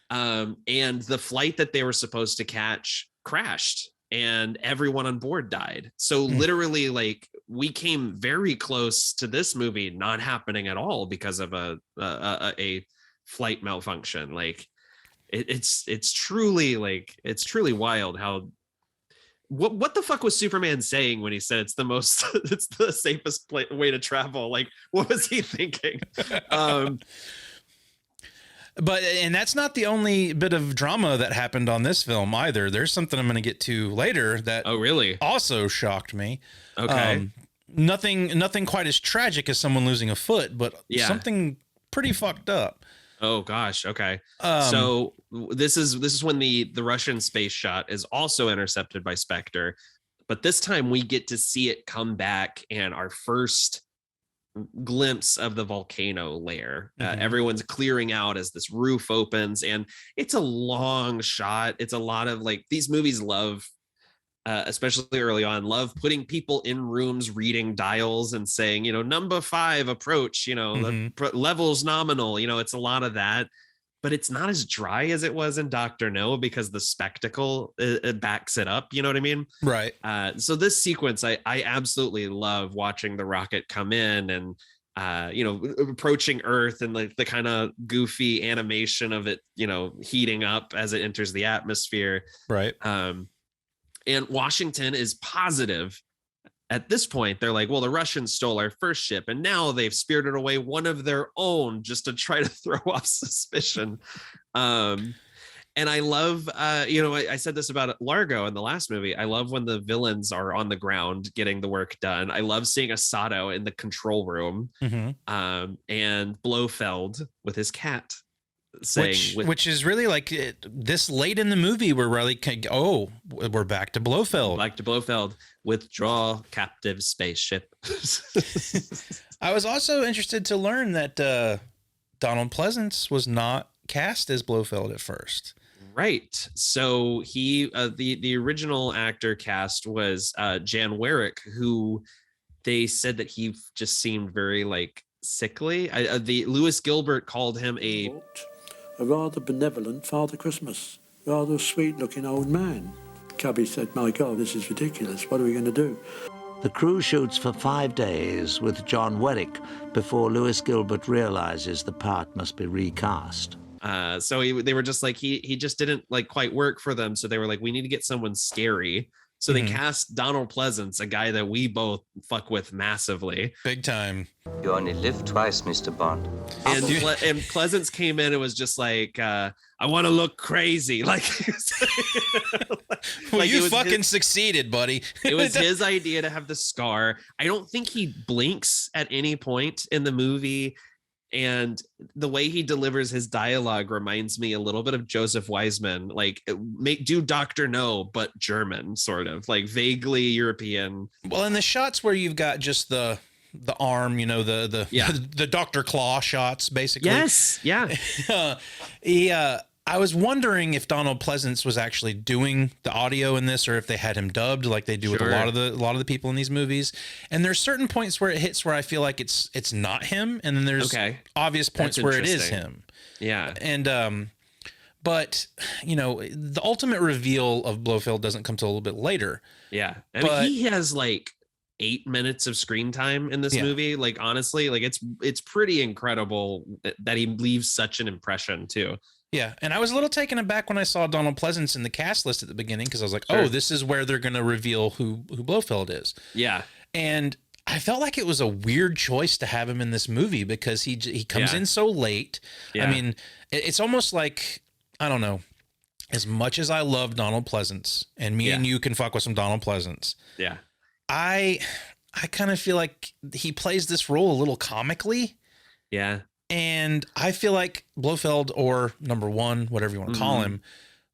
And the flight that they were supposed to catch crashed, and everyone on board died. So literally, like, we came very close to this movie not happening at all because of a flight malfunction. Like, it's truly wild how. What the fuck was Superman saying when he said it's the safest way to travel? Like, what was he thinking? And that's not the only bit of drama that happened on this film either. There's something I'm going to get to later that also shocked me. Okay. Nothing quite as tragic as someone losing a foot, but something pretty fucked up. Oh gosh. Okay. So this is when the Russian space shot is also intercepted by Spectre, but this time we get to see it come back, and our first glimpse of the volcano lair. Everyone's clearing out as this roof opens, and it's a long shot. It's a lot of, like, these movies love, especially early on, love putting people in rooms reading dials and saying, number 5 approach, the levels nominal, it's a lot of that, but it's not as dry as it was in Dr. No, because the spectacle it backs it up. You know what I mean? Right. So this sequence, I absolutely love watching the rocket come in and, approaching Earth, and like the kind of goofy animation of it, heating up as it enters the atmosphere. Right. And Washington is positive at this point. They're like, well, the Russians stole our first ship, and now they've spirited away one of their own just to try to throw off suspicion. And I love, I said this about Largo in the last movie. I love when the villains are on the ground getting the work done. I love seeing Asato in the control room, and Blofeld with his cat saying, which is really like this late in the movie, we're really, we're back to Blofeld. Back to Blofeld. Withdraw captive spaceship. I was also interested to learn that Donald Pleasance was not cast as Blofeld at first. Right. So he, the original actor cast was Jan Warwick, who they said that he just seemed very like sickly. The Lewis Gilbert called him a rather benevolent Father Christmas, rather a sweet-looking old man. Cubby said, "My God, this is ridiculous. What are we going to do?" The crew shoots for 5 days with John Warwick before Lewis Gilbert realizes the part must be recast. So they were just like, he just didn't like quite work for them. So they were like, we need to get someone scary. So they cast Donald Pleasance, a guy that we both fuck with massively. Big time. You only live twice, Mr. Bond. And Pleasance came in and was just like, I want to look crazy. Like, well, you fucking succeeded, buddy. It was his idea to have the scar. I don't think he blinks at any point in the movie. And the way he delivers his dialogue reminds me a little bit of Joseph Wiseman, like do Dr. No, but German, sort of like vaguely European. Well, in the shots where you've got just the arm, the Dr. Claw shots, basically. Yes. Yeah. I was wondering if Donald Pleasance was actually doing the audio in this, or if they had him dubbed like they do with a lot of the people in these movies. And there's certain points where it hits where I feel like it's not him, and then there's obvious points where it is him. Yeah. And but the ultimate reveal of Blofeld doesn't come till a little bit later. Yeah. I mean, he has like 8 minutes of screen time in this movie. Like, honestly, like it's pretty incredible that he leaves such an impression too. Yeah, and I was a little taken aback when I saw Donald Pleasance in the cast list at the beginning, because I was like, oh, this is where they're going to reveal who Blofeld is. Yeah. And I felt like it was a weird choice to have him in this movie, because he comes in so late. Yeah. I mean, it's almost like, I don't know, as much as I love Donald Pleasance, and me and you can fuck with some Donald Pleasance. Yeah. I kind of feel like he plays this role a little comically. Yeah. And I feel like Blofeld, or number one, whatever you want to call him,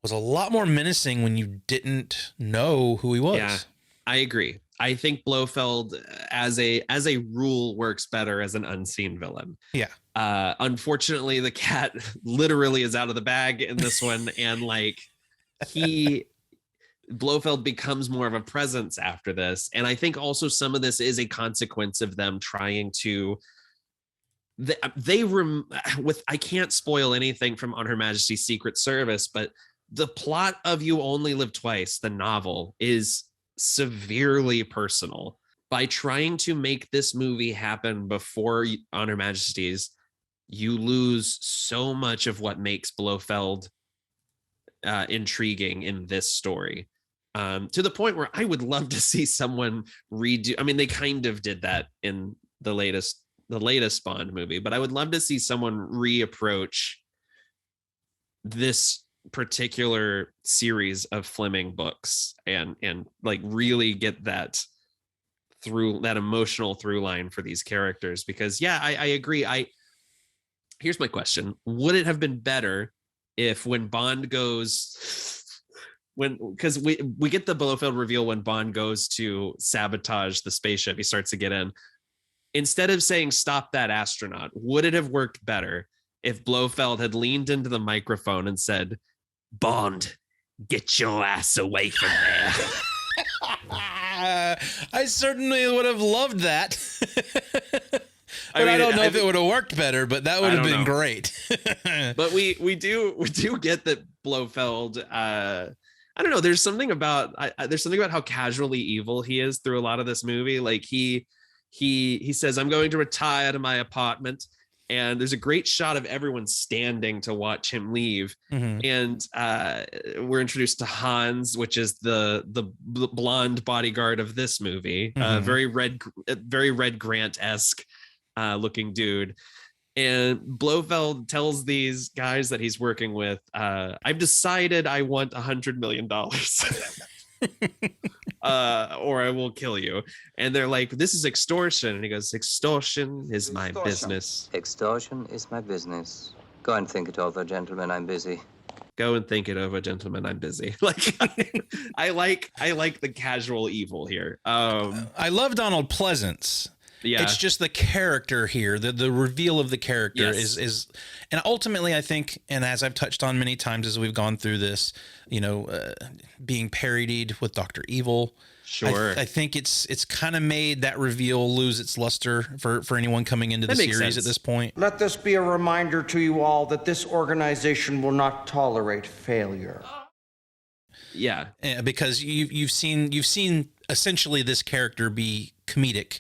was a lot more menacing when you didn't know who he was. Yeah, I agree. I think Blofeld, as a rule, works better as an unseen villain. Yeah. Unfortunately, the cat literally is out of the bag in this one, and like Blofeld becomes more of a presence after this. And I think also some of this is a consequence of them trying to. I can't spoil anything from On Her Majesty's Secret Service, but the plot of You Only Live Twice, the novel, is severely personal. By trying to make this movie happen before On Her Majesty's, you lose so much of what makes Blofeld intriguing in this story. To the point where I would love to see someone redo. I mean, they kind of did that in the latest Bond movie, but I would love to see someone reapproach this particular series of Fleming books and like really get that emotional through line for these characters. Because I agree. Here's my question. Would it have been better if when Bond goes, because we get the Blofeld reveal when Bond goes to sabotage the spaceship, he starts to get in. Instead of saying, stop that astronaut, would it have worked better if Blofeld had leaned into the microphone and said, Bond, get your ass away from there? I certainly would have loved that. I don't know if it would have worked better, but that would have been great. But we do get that Blofeld, I don't know, there's something about how casually evil he is through a lot of this movie. Like he says, I'm going to retire to my apartment, and there's a great shot of everyone standing to watch him leave. And we're introduced to Hans, which is the blonde bodyguard of this movie. Very Red Grant-esque looking dude. And Blofeld tells these guys that he's working with, I've decided I want $100 million. Or I will kill you. And they're like, this is extortion. And he goes, extortion is my business. Extortion is my business. Go and think it over, gentlemen. I'm busy. Go and think it over, gentlemen. I'm busy. Like, I like the casual evil here. I love Donald Pleasance. Yeah, it's just the character here, the reveal of the character is, and ultimately I think, and as I've touched on many times as we've gone through this, being parodied with Dr. Evil. Sure. I think it's kind of made that reveal lose its luster for anyone coming into the series at this point. Let this be a reminder to you all that this organization will not tolerate failure. Yeah, because you've seen essentially this character be comedic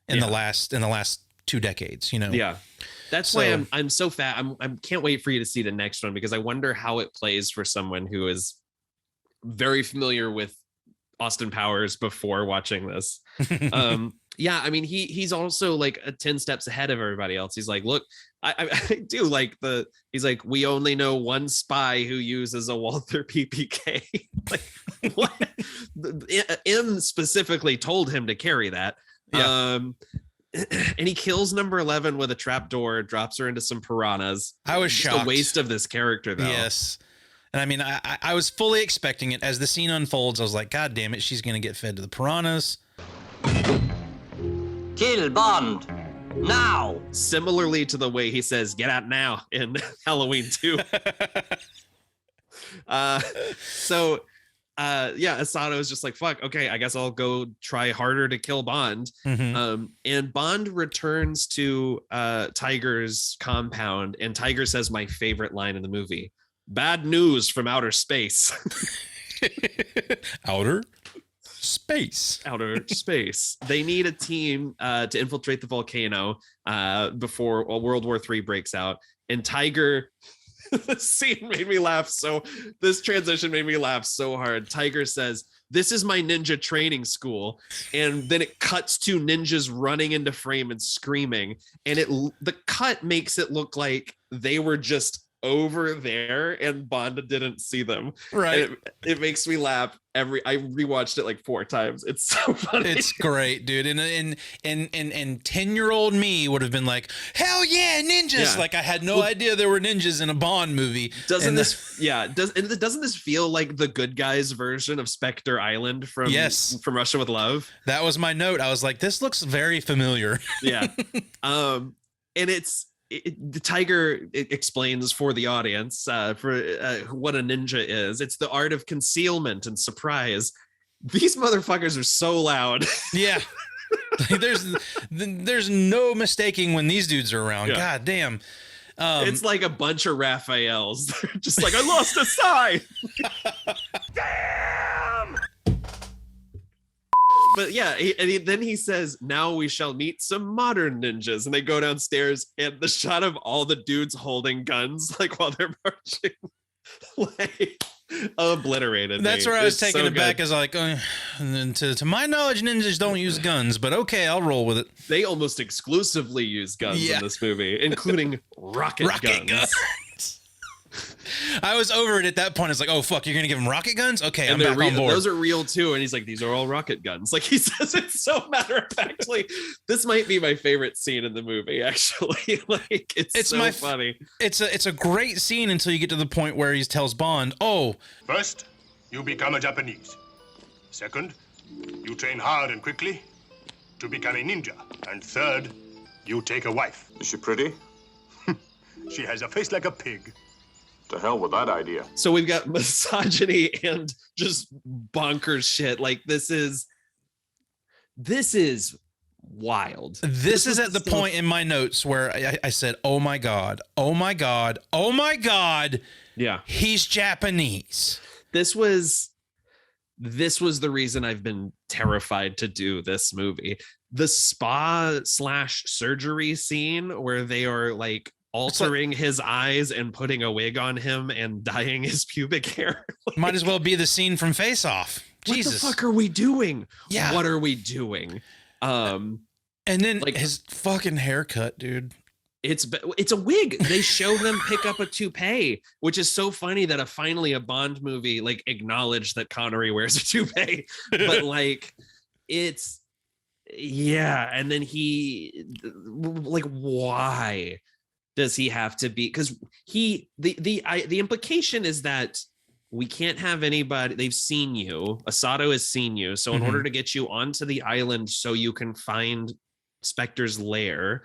in the last 2 decades, Yeah. That's why I'm so fat. I can't wait for you to see the next one, because I wonder how it plays for someone who is very familiar with Austin Powers before watching this. Yeah, I mean, he's also like 10 steps ahead of everybody else. He's like, look, I do like he's like, we only know one spy who uses a Walther PPK. Like, what? M specifically told him to carry that. Yeah. And he kills number 11 with a trapdoor, drops her into some piranhas. I was shocked. A waste of this character, though. Yes. And I mean, I was fully expecting it. As the scene unfolds, I was like, God damn it, she's going to get fed to the piranhas. Kill Bond now. Similarly to the way he says, get out now in Halloween 2. Asada was just like, fuck, okay, I guess I'll go try harder to kill Bond. And Bond returns to Tiger's compound, and Tiger says my favorite line in the movie: bad news from outer space. Outer space. They need a team to infiltrate the volcano before World War III breaks out. And Tiger, this transition made me laugh so hard. Tiger says, this is my ninja training school. And then it cuts to ninjas running into frame and screaming. And the cut makes it look like they were just over there and Bond didn't see them. Right. It makes me laugh. I rewatched it like 4 times. It's so funny. It's great, dude. And 10-year-old me would have been like, hell yeah, ninjas. Yeah. Like, I had no idea there were ninjas in a Bond movie. Doesn't this feel like the good guys version of Spectre Island from Russia with Love? That was my note. I was like, this looks very familiar. Yeah. And the Tiger explains for the audience what a ninja is. It's the art of concealment and surprise. These motherfuckers are so loud. Yeah. There's no mistaking when these dudes are around. Yeah. God damn. It's like a bunch of Raphaels. They're just like, I lost a sign. Damn. But yeah, then he says, now we shall meet some modern ninjas. And they go downstairs, and the shot of all the dudes holding guns, like while they're marching, like obliterated. That's where I was taken aback, as like, to my knowledge, ninjas don't use guns, but okay, I'll roll with it. They almost exclusively use guns in this movie, including rocket guns. I was over it at that point. It's like, oh fuck, you're gonna give him rocket guns? Okay, I'm back on board. Those are real too. And he's like, these are all rocket guns. Like, he says it so matter of factly. This might be my favorite scene in the movie, actually. Like, it's so funny. It's a great scene until you get to the point where he tells Bond, first, you become a Japanese. Second, you train hard and quickly to become a ninja. And third, you take a wife. Is she pretty? She has a face like a pig. To hell with that idea. So we've got misogyny and just bonkers shit. Like, this is wild. This is at the point in my notes where I said, oh my God. Yeah. He's Japanese. This was the reason I've been terrified to do this movie. The spa/surgery scene where they are like altering his eyes and putting a wig on him and dyeing his pubic hair. Like, might as well be the scene from Face Off. Jesus. What the fuck are we doing? Yeah. What are we doing? And then like his fucking haircut, dude. It's a wig. They show them pick up a toupee, which is so funny that finally a Bond movie like acknowledged that Connery wears a toupee. But like it's and then he like, why does he have to be? Because the implication is that we can't have anybody. They've seen you. Asado has seen you. So in order to get you onto the island so you can find Spectre's lair,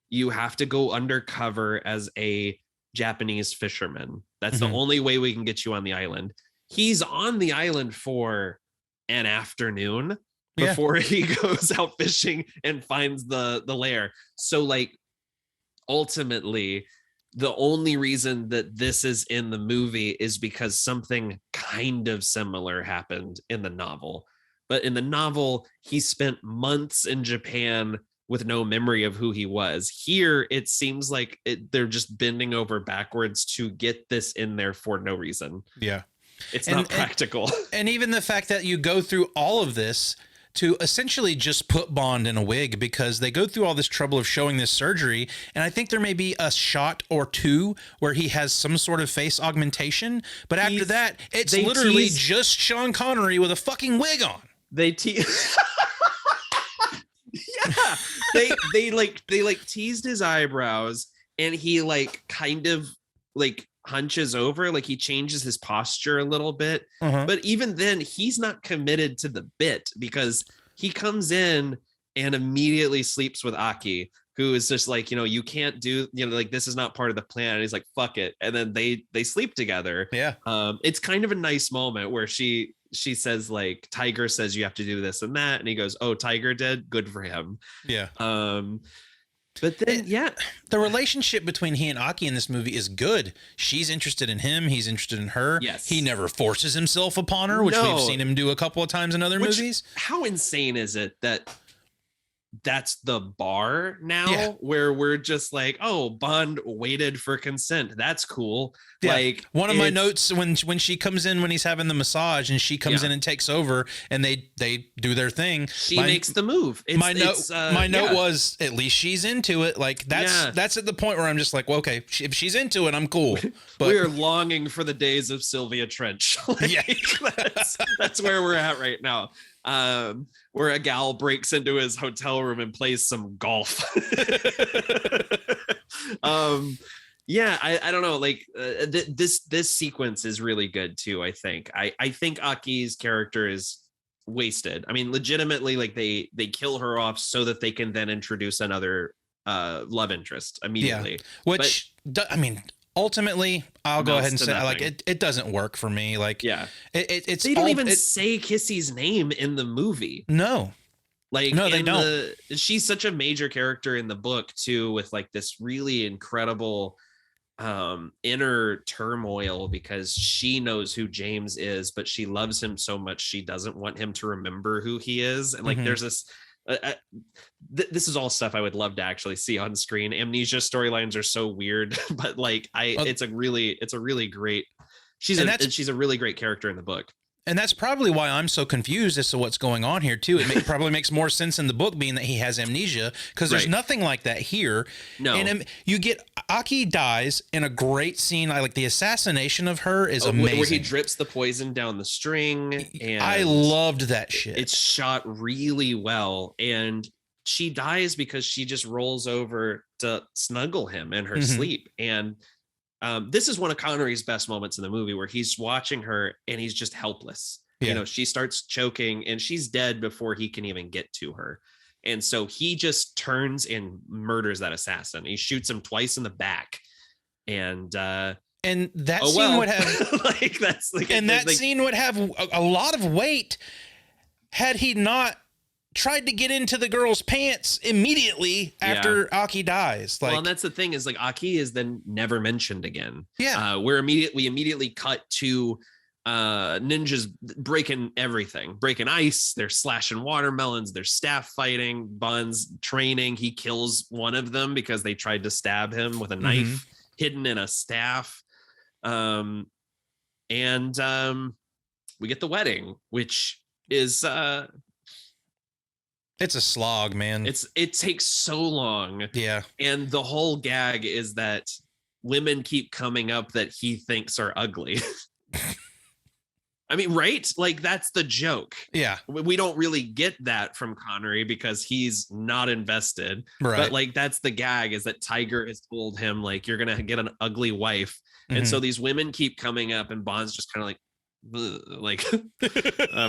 you have to go undercover as a Japanese fisherman. That's the only way we can get you on the island. He's on the island for an afternoon before he goes out fishing and finds the lair. So like, ultimately, the only reason that this is in the movie is because something kind of similar happened in the novel. But in the novel, he spent months in Japan with no memory of who he was. Here, it seems like they're just bending over backwards to get this in there for no reason. Yeah. It's not practical. And even the fact that you go through all of this to essentially just put Bond in a wig, because they go through all this trouble of showing this surgery. And I think there may be a shot or two where he has some sort of face augmentation. But after that, it's literally just Sean Connery with a fucking wig on. They teased his eyebrows, and he like kind of like hunches over, like he changes his posture a little bit. But even then, he's not committed to the bit, because he comes in and immediately sleeps with Aki, who is just like, you can't do, like, this is not part of the plan. And he's like, fuck it. And then they sleep together. Yeah. It's kind of a nice moment where she says, like, Tiger says you have to do this and that, and he goes, oh, Tiger did, good for him. Yeah. But then, the relationship between he and Aki in this movie is good. She's interested in him. He's interested in her. Yes. He never forces himself upon her, which we've seen him do a couple of times in other movies. How insane is it that that's the bar now, where we're just like, oh, Bond waited for consent. That's cool. Yeah. Like, one of my notes when she comes in, when he's having the massage and she comes in and takes over and they do their thing. She makes the move. My note was, at least she's into it. Like that's at the point where I'm just like, well, okay, if she's into it, I'm cool. But we're longing for the days of Sylvia Trench. That's where we're at right now. Where a gal breaks into his hotel room and plays some golf. I don't know. Like this sequence is really good too. I think Aki's character is wasted. I mean, legitimately, like they kill her off so that they can then introduce another love interest immediately. Which ultimately, I'll go ahead and say, like, it doesn't work for me. Like, it's they don't even say Kissy's name in the movie. No, like, no, they don't. She's such a major character in the book too, with like this really incredible inner turmoil, because she knows who James is, but she loves him so much she doesn't want him to remember who he is. And like, there's this. This is all stuff I would love to actually see on screen. Amnesia storylines are so weird, but like it's a really great. She's a really great character in the book. And that's probably why I'm so confused as to what's going on here too. It probably makes more sense in the book, being that he has amnesia, because there's nothing like that here. No, and you get Aki dies in a great scene. I like the assassination of her is amazing. Where he drips the poison down the string, and I loved that shit. It's shot really well, and she dies because she just rolls over to snuggle him in her sleep. And this is one of Connery's best moments in the movie, where he's watching her and he's just helpless. She starts choking and she's dead before he can even get to her. And so he just turns and murders that assassin. He shoots him twice in the back. And that scene would have scene would have a lot of weight had he not tried to get into the girl's pants immediately after Aki dies. Like, well, and that's the thing, is like Aki is then never mentioned again. Yeah. We immediately cut to ninjas breaking everything, breaking ice. They're slashing watermelons. They're staff fighting. Bond's training. He kills one of them because they tried to stab him with a knife hidden in a staff. And we get the wedding, which is It's a slog, man. It takes so long. Yeah. And the whole gag is that women keep coming up that he thinks are ugly. I mean, right? Like, that's the joke. Yeah. We don't really get that from Connery because he's not invested. Right. But like, that's the gag, is that Tiger has told him, like, you're going to get an ugly wife. And so these women keep coming up, and Bond's just kind of like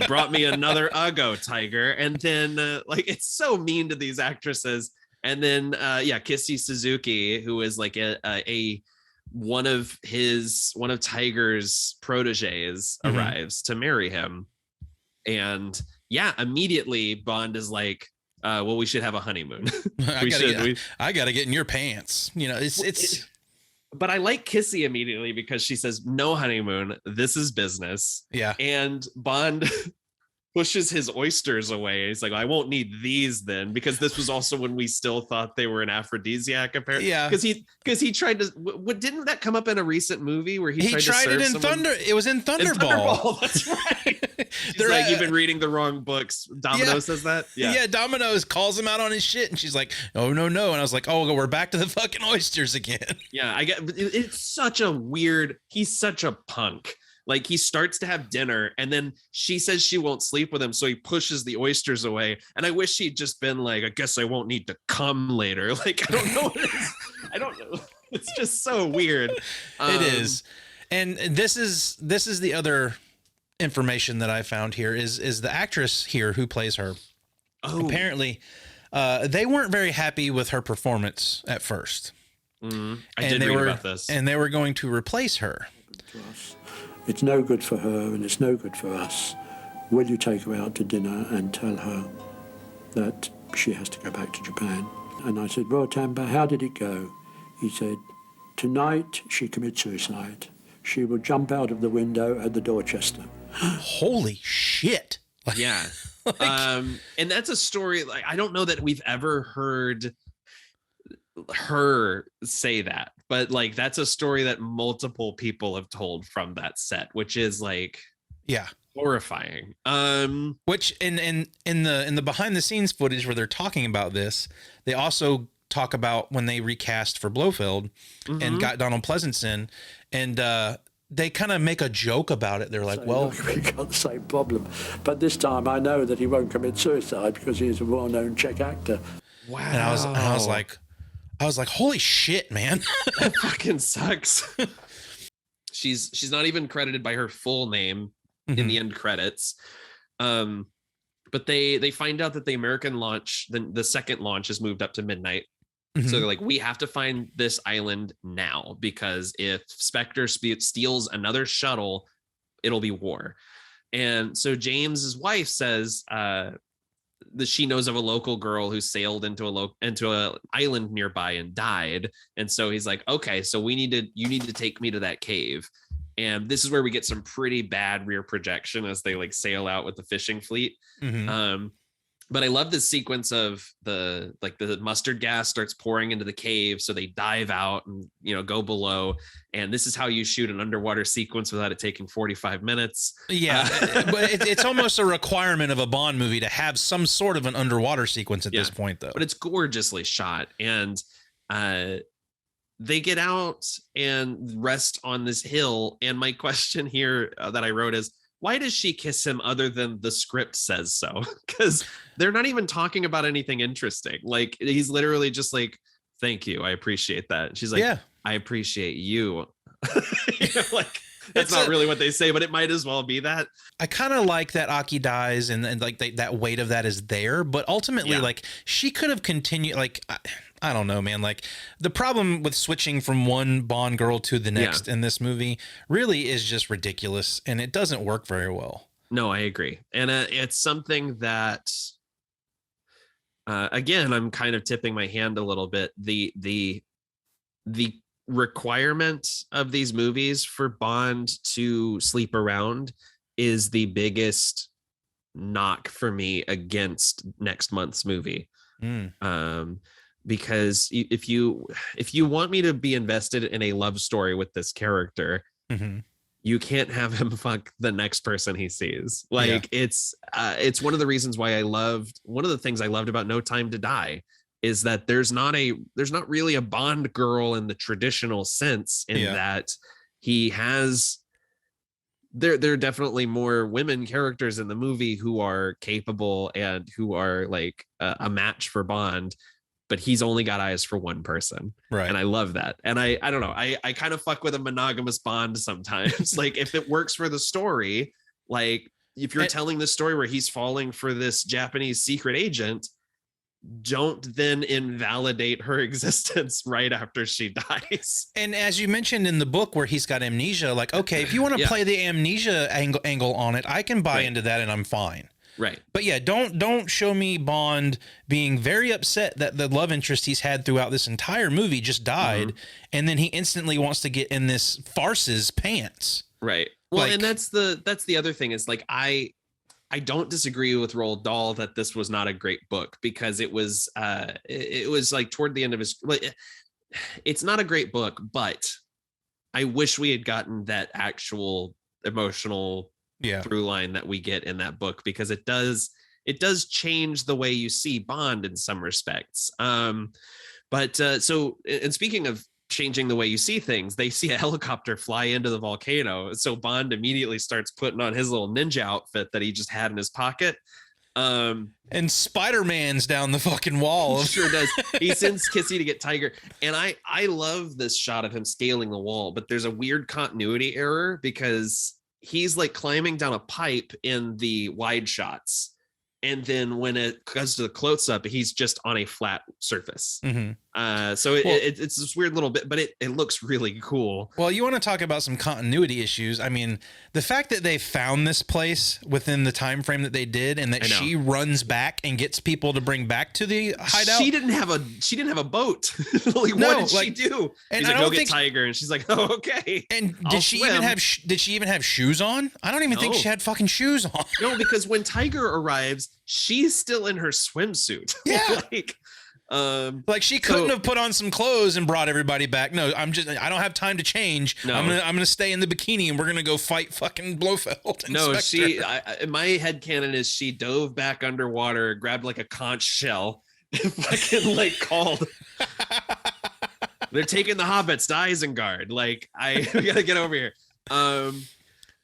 brought me another Uggo, Tiger. And then like, it's so mean to these actresses. And then Kissy Suzuki, who is like a one of Tiger's proteges, arrives to marry him. And immediately Bond is like, well, we should have a honeymoon. I gotta get in your pants. You know, it's but I like Kissy immediately because she says, no honeymoon, this is business. Yeah. And Bond pushes his oysters away. He's like, I won't need these then, because this was also when we still thought they were an aphrodisiac, apparently. Yeah. Because he tried to. Didn't that come up in a recent movie where he tried to serve it in someone? It was in Thunderball. That's right. She's like, you've been reading the wrong books. Domino says that. Yeah. Domino calls him out on his shit, and she's like, oh no. And I was like, oh, we're back to the fucking oysters again. Yeah, I get. It's such a weird. He's such a punk. Like, he starts to have dinner, and then she says she won't sleep with him, so he pushes the oysters away. And I wish he'd just been like, I guess I won't need to come later. Like, I don't know what it is. I don't know. It's just so weird. It is. And this is the other information that I found here is the actress here who plays her. Oh. Apparently, they weren't very happy with her performance at first. I did read about this. And they were going to replace her. It's no good for her and it's no good for us. Will you take her out to dinner and tell her that she has to go back to Japan? And I said, Royal Tamba, how did it go? He said, tonight she commits suicide. She will jump out of the window at the Dorchester. Holy shit. Yeah. And that's a story, like, I don't know that we've ever heard her say that, but like, that's a story that multiple people have told from that set, which is like, horrifying. Which in the behind the scenes footage where they're talking about this, they also talk about when they recast for Blofeld and got Donald Pleasance in, and they kind of make a joke about it. They're like, well, we got the same problem, but this time I know that he won't commit suicide because he is a well-known Czech actor. Wow. And I was like, holy shit, man. That fucking sucks. She's not even credited by her full name in the end credits. But they find out that the American launch, the second launch, is moved up to midnight. So they're like, we have to find this island now, because if Spectre steals another shuttle, it'll be war. And so James's wife says that she knows of a local girl who sailed into a island nearby and died. And so he's like, okay, so you need to take me to that cave. And this is where we get some pretty bad rear projection as they like sail out with the fishing fleet. But I love this sequence of the mustard gas starts pouring into the cave. So they dive out and, go below. And this is how you shoot an underwater sequence without it taking 45 minutes. Yeah. But it's almost a requirement of a Bond movie to have some sort of an underwater sequence at this point, though. But it's gorgeously shot. And they get out and rest on this hill. And my question here that I wrote is, why does she kiss him other than the script says so? Because they're not even talking about anything interesting. Like, he's literally just like, thank you, I appreciate that. And she's like, yeah, I appreciate you. Like, that's not really what they say, but it might as well be that. I kind of like that Aki dies and like that weight of that is there, but ultimately, like, she could have continued. Like, I don't know, man. Like, the problem with switching from one Bond girl to the next in this movie really is just ridiculous, and it doesn't work very well. No, I agree. And it's something that, again, I'm kind of tipping my hand a little bit. The requirement of these movies for Bond to sleep around is the biggest knock for me against next month's movie. Because if you want me to be invested in a love story with this character, you can't have him fuck the next person he sees. Like it's one of the reasons why one of the things I loved about No Time to Die is that there's not really a Bond girl in the traditional sense, in that he has, there are definitely more women characters in the movie who are capable and who are like a match for Bond, but he's only got eyes for one person. Right. And I love that. And I don't know, I kind of fuck with a monogamous Bond sometimes. Like if it works for the story, like if you're telling the story where he's falling for this Japanese secret agent, don't then invalidate her existence right after she dies. And as you mentioned in the book where he's got amnesia, like, okay, if you want to play the amnesia angle on it, I can buy into that and I'm fine. Right. But yeah, don't show me Bond being very upset that the love interest he's had throughout this entire movie just died, and then he instantly wants to get in this farce's pants. Right. Well, and that's the other thing is like I don't disagree with Roald Dahl that this was not a great book, because it was like toward the end of his, it's not a great book, but I wish we had gotten that actual emotional through line that we get in that book, because it does change the way you see Bond in some respects. So speaking of changing the way you see things, they see a helicopter fly into the volcano, so Bond immediately starts putting on his little ninja outfit that he just had in his pocket. And Spider-Man's down the fucking wall. He sure does. He sends Kissy to get Tiger. And I love this shot of him scaling the wall, but there's a weird continuity error because he's like climbing down a pipe in the wide shots. And then when it comes to the close up, he's just on a flat surface. It's this weird little bit, but it looks really cool. Well, you want to talk about some continuity issues. I mean, the fact that they found this place within the time frame that they did, and that she runs back and gets people to bring back to the hideout. She didn't have a boat. Like, what did she do? And he's like, go get Tiger, and she's like, oh, okay. And did she even have shoes on? I don't even think she had fucking shoes on. No, because when Tiger arrives, she's still in her swimsuit. Yeah. Like she couldn't have put on some clothes and brought everybody back. No, I don't have time to change. No. I'm gonna stay in the bikini and we're gonna go fight fucking Blofeld. No, my headcanon is she dove back underwater, grabbed like a conch shell, and fucking like called. They're taking the hobbits to Isengard. Like, we gotta get over here.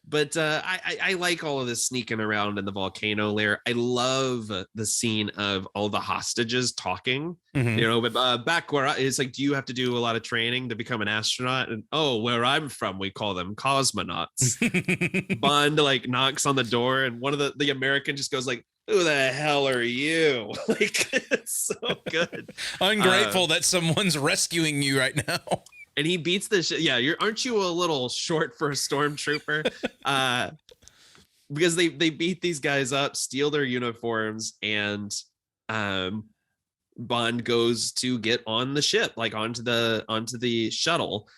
But I like all of this sneaking around in the volcano lair. I love the scene of all the hostages talking, but back where it's like, do you have to do a lot of training to become an astronaut? And where I'm from, we call them cosmonauts. Bond like knocks on the door, and one of the American just goes like, who the hell are you? Like, it's so good. Ungrateful that someone's rescuing you right now. And he beats the shit. Yeah, aren't you a little short for a stormtrooper? Because they beat these guys up, steal their uniforms, and Bond goes to get on the ship, like onto the shuttle,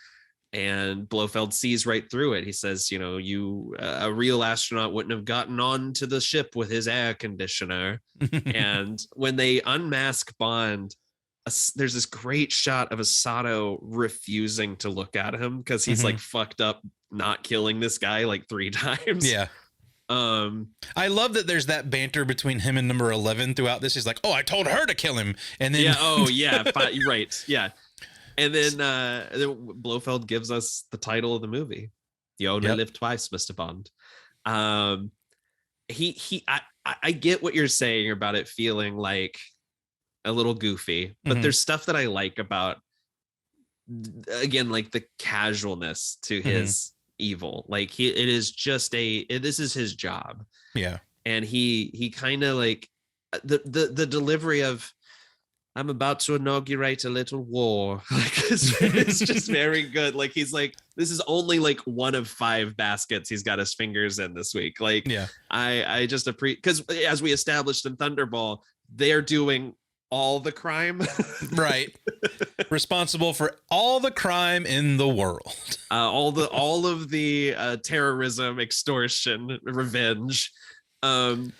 and Blofeld sees right through it. He says, a real astronaut wouldn't have gotten onto the ship with his air conditioner. And when they unmask Bond, there's this great shot of Asado refusing to look at him because he's like fucked up not killing this guy like 3 times. Yeah. I love that there's that banter between him and number 11 throughout this. He's like, I told her to kill him. And then right. Yeah. And then Blofeld gives us the title of the movie. You only live twice, Mr. Bond. I get what you're saying about it feeling like a little goofy, but there's stuff that I like about, again, like the casualness to his evil. Like it is just this is his job. Yeah. And he kind of like the delivery of, I'm about to inaugurate a little war. Like it's just very good. Like he's like, this is only like one of 5 baskets he's got his fingers in this week. Like, yeah, I just appreciate, because as we established in Thunderball, they're doing all the crime. Right. Responsible for all the crime in the world. All of the terrorism, extortion, revenge. And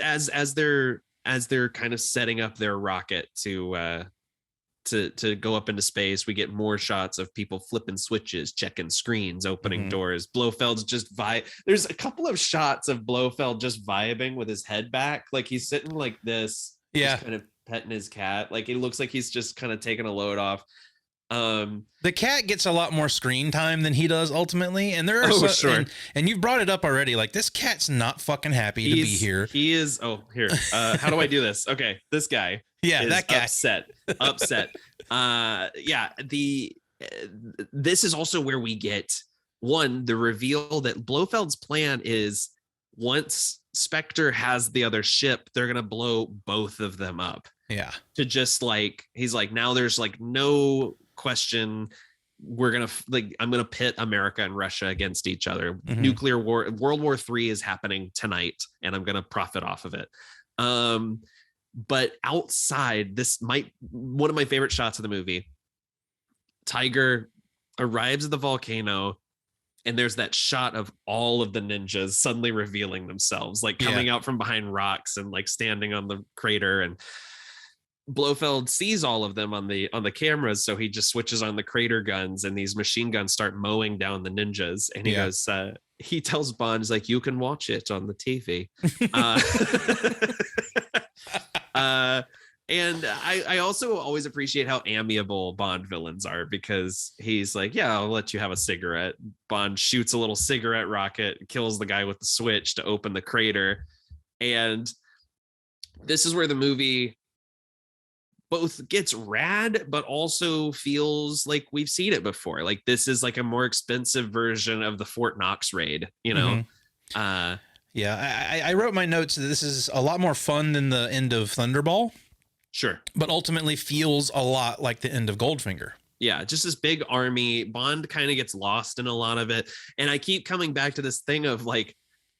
as they're kind of setting up their rocket to to go up into space. We get more shots of people flipping switches, checking screens, opening doors. Blofeld's just there's a couple of shots of Blofeld just vibing with his head back, like he's sitting like this, just kind of petting his cat. Like it looks like he's just kind of taking a load off. The cat gets a lot more screen time than he does ultimately, and there are and you've brought it up already. Like this cat's not fucking happy to be here. He is. Here. How do I do this? Okay, this guy. Yeah, is that guy. Upset. This is also where we get the reveal that Blofeld's plan is once Spectre has the other ship, they're gonna blow both of them up. Yeah. To just like, he's like, now there's like no question, we're gonna I'm gonna pit America and Russia against each other. Nuclear war, World War III is happening tonight, and I'm gonna profit off of it. But outside, one of my favorite shots of the movie, Tiger arrives at the volcano, and there's that shot of all of the ninjas suddenly revealing themselves, like coming out from behind rocks and like standing on the crater. And Blofeld sees all of them on the cameras, so he just switches on the crater guns, and these machine guns start mowing down the ninjas. And he goes, he tells Bond, he's like, you can watch it on the TV. And I also always appreciate how amiable Bond villains are, because he's like, yeah, I'll let you have a cigarette. Bond shoots a little cigarette rocket, kills the guy with the switch to open the crater. And this is where the movie both gets rad, but also feels like we've seen it before. Like this is like a more expensive version of the Fort Knox raid, you know? I wrote my notes that this is a lot more fun than the end of Thunderball. Sure. But ultimately feels a lot like the end of Goldfinger. Yeah, just this big army. Bond kind of gets lost in a lot of it. And I keep coming back to this thing of like,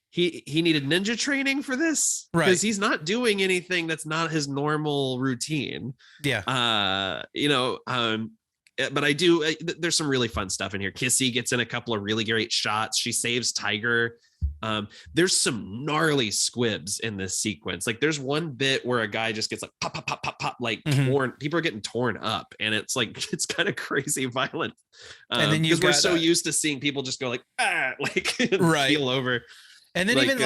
he needed ninja training for this, right? Because he's not doing anything that's not his normal routine. Yeah. But I do, there's some really fun stuff in here. Kissy gets in a couple of really great shots. She saves Tiger. There's some gnarly squibs in this sequence. Like there's one bit where a guy just gets like pop, pop, pop, pop, pop, like torn. People are getting torn up, and it's like, it's kind of crazy violent. And then because we're so used to seeing people just go like, keel over. And then even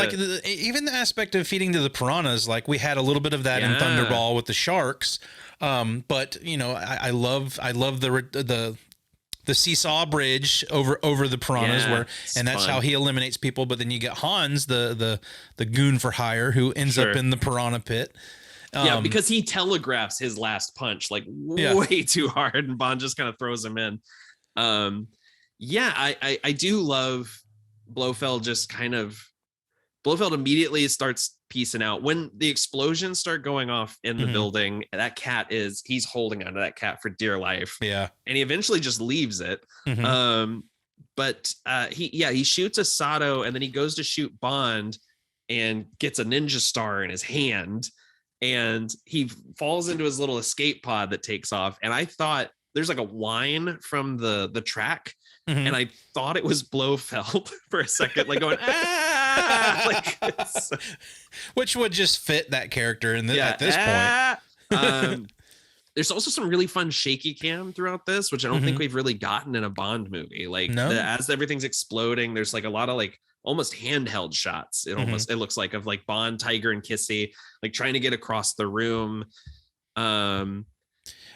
the aspect of feeding to the piranhas, like we had a little bit of that in Thunderball with the sharks. But you know, I love the seesaw bridge over the piranhas and that's how he eliminates people. But then you get Hans, the goon for hire, who ends up in the piranha pit. Because he telegraphs his last punch like way too hard, and Bond just kind of throws him in. I do love Blofeld. Blofeld immediately starts piecing out when the explosions start going off in the building. That cat he's holding onto that cat for dear life. Yeah. And he eventually just leaves it. But he shoots a Sato, and then he goes to shoot Bond and gets a ninja star in his hand, and he falls into his little escape pod that takes off. And I thought there's like a whine from the track. And I thought it was Blofeld for a second, like going, which would just fit that character at this point. There's also some really fun shaky cam throughout this, which I don't think we've really gotten in a Bond movie. Like as everything's exploding, there's like a lot of like almost handheld shots. It looks like of like Bond, Tiger, and Kissy like trying to get across the room.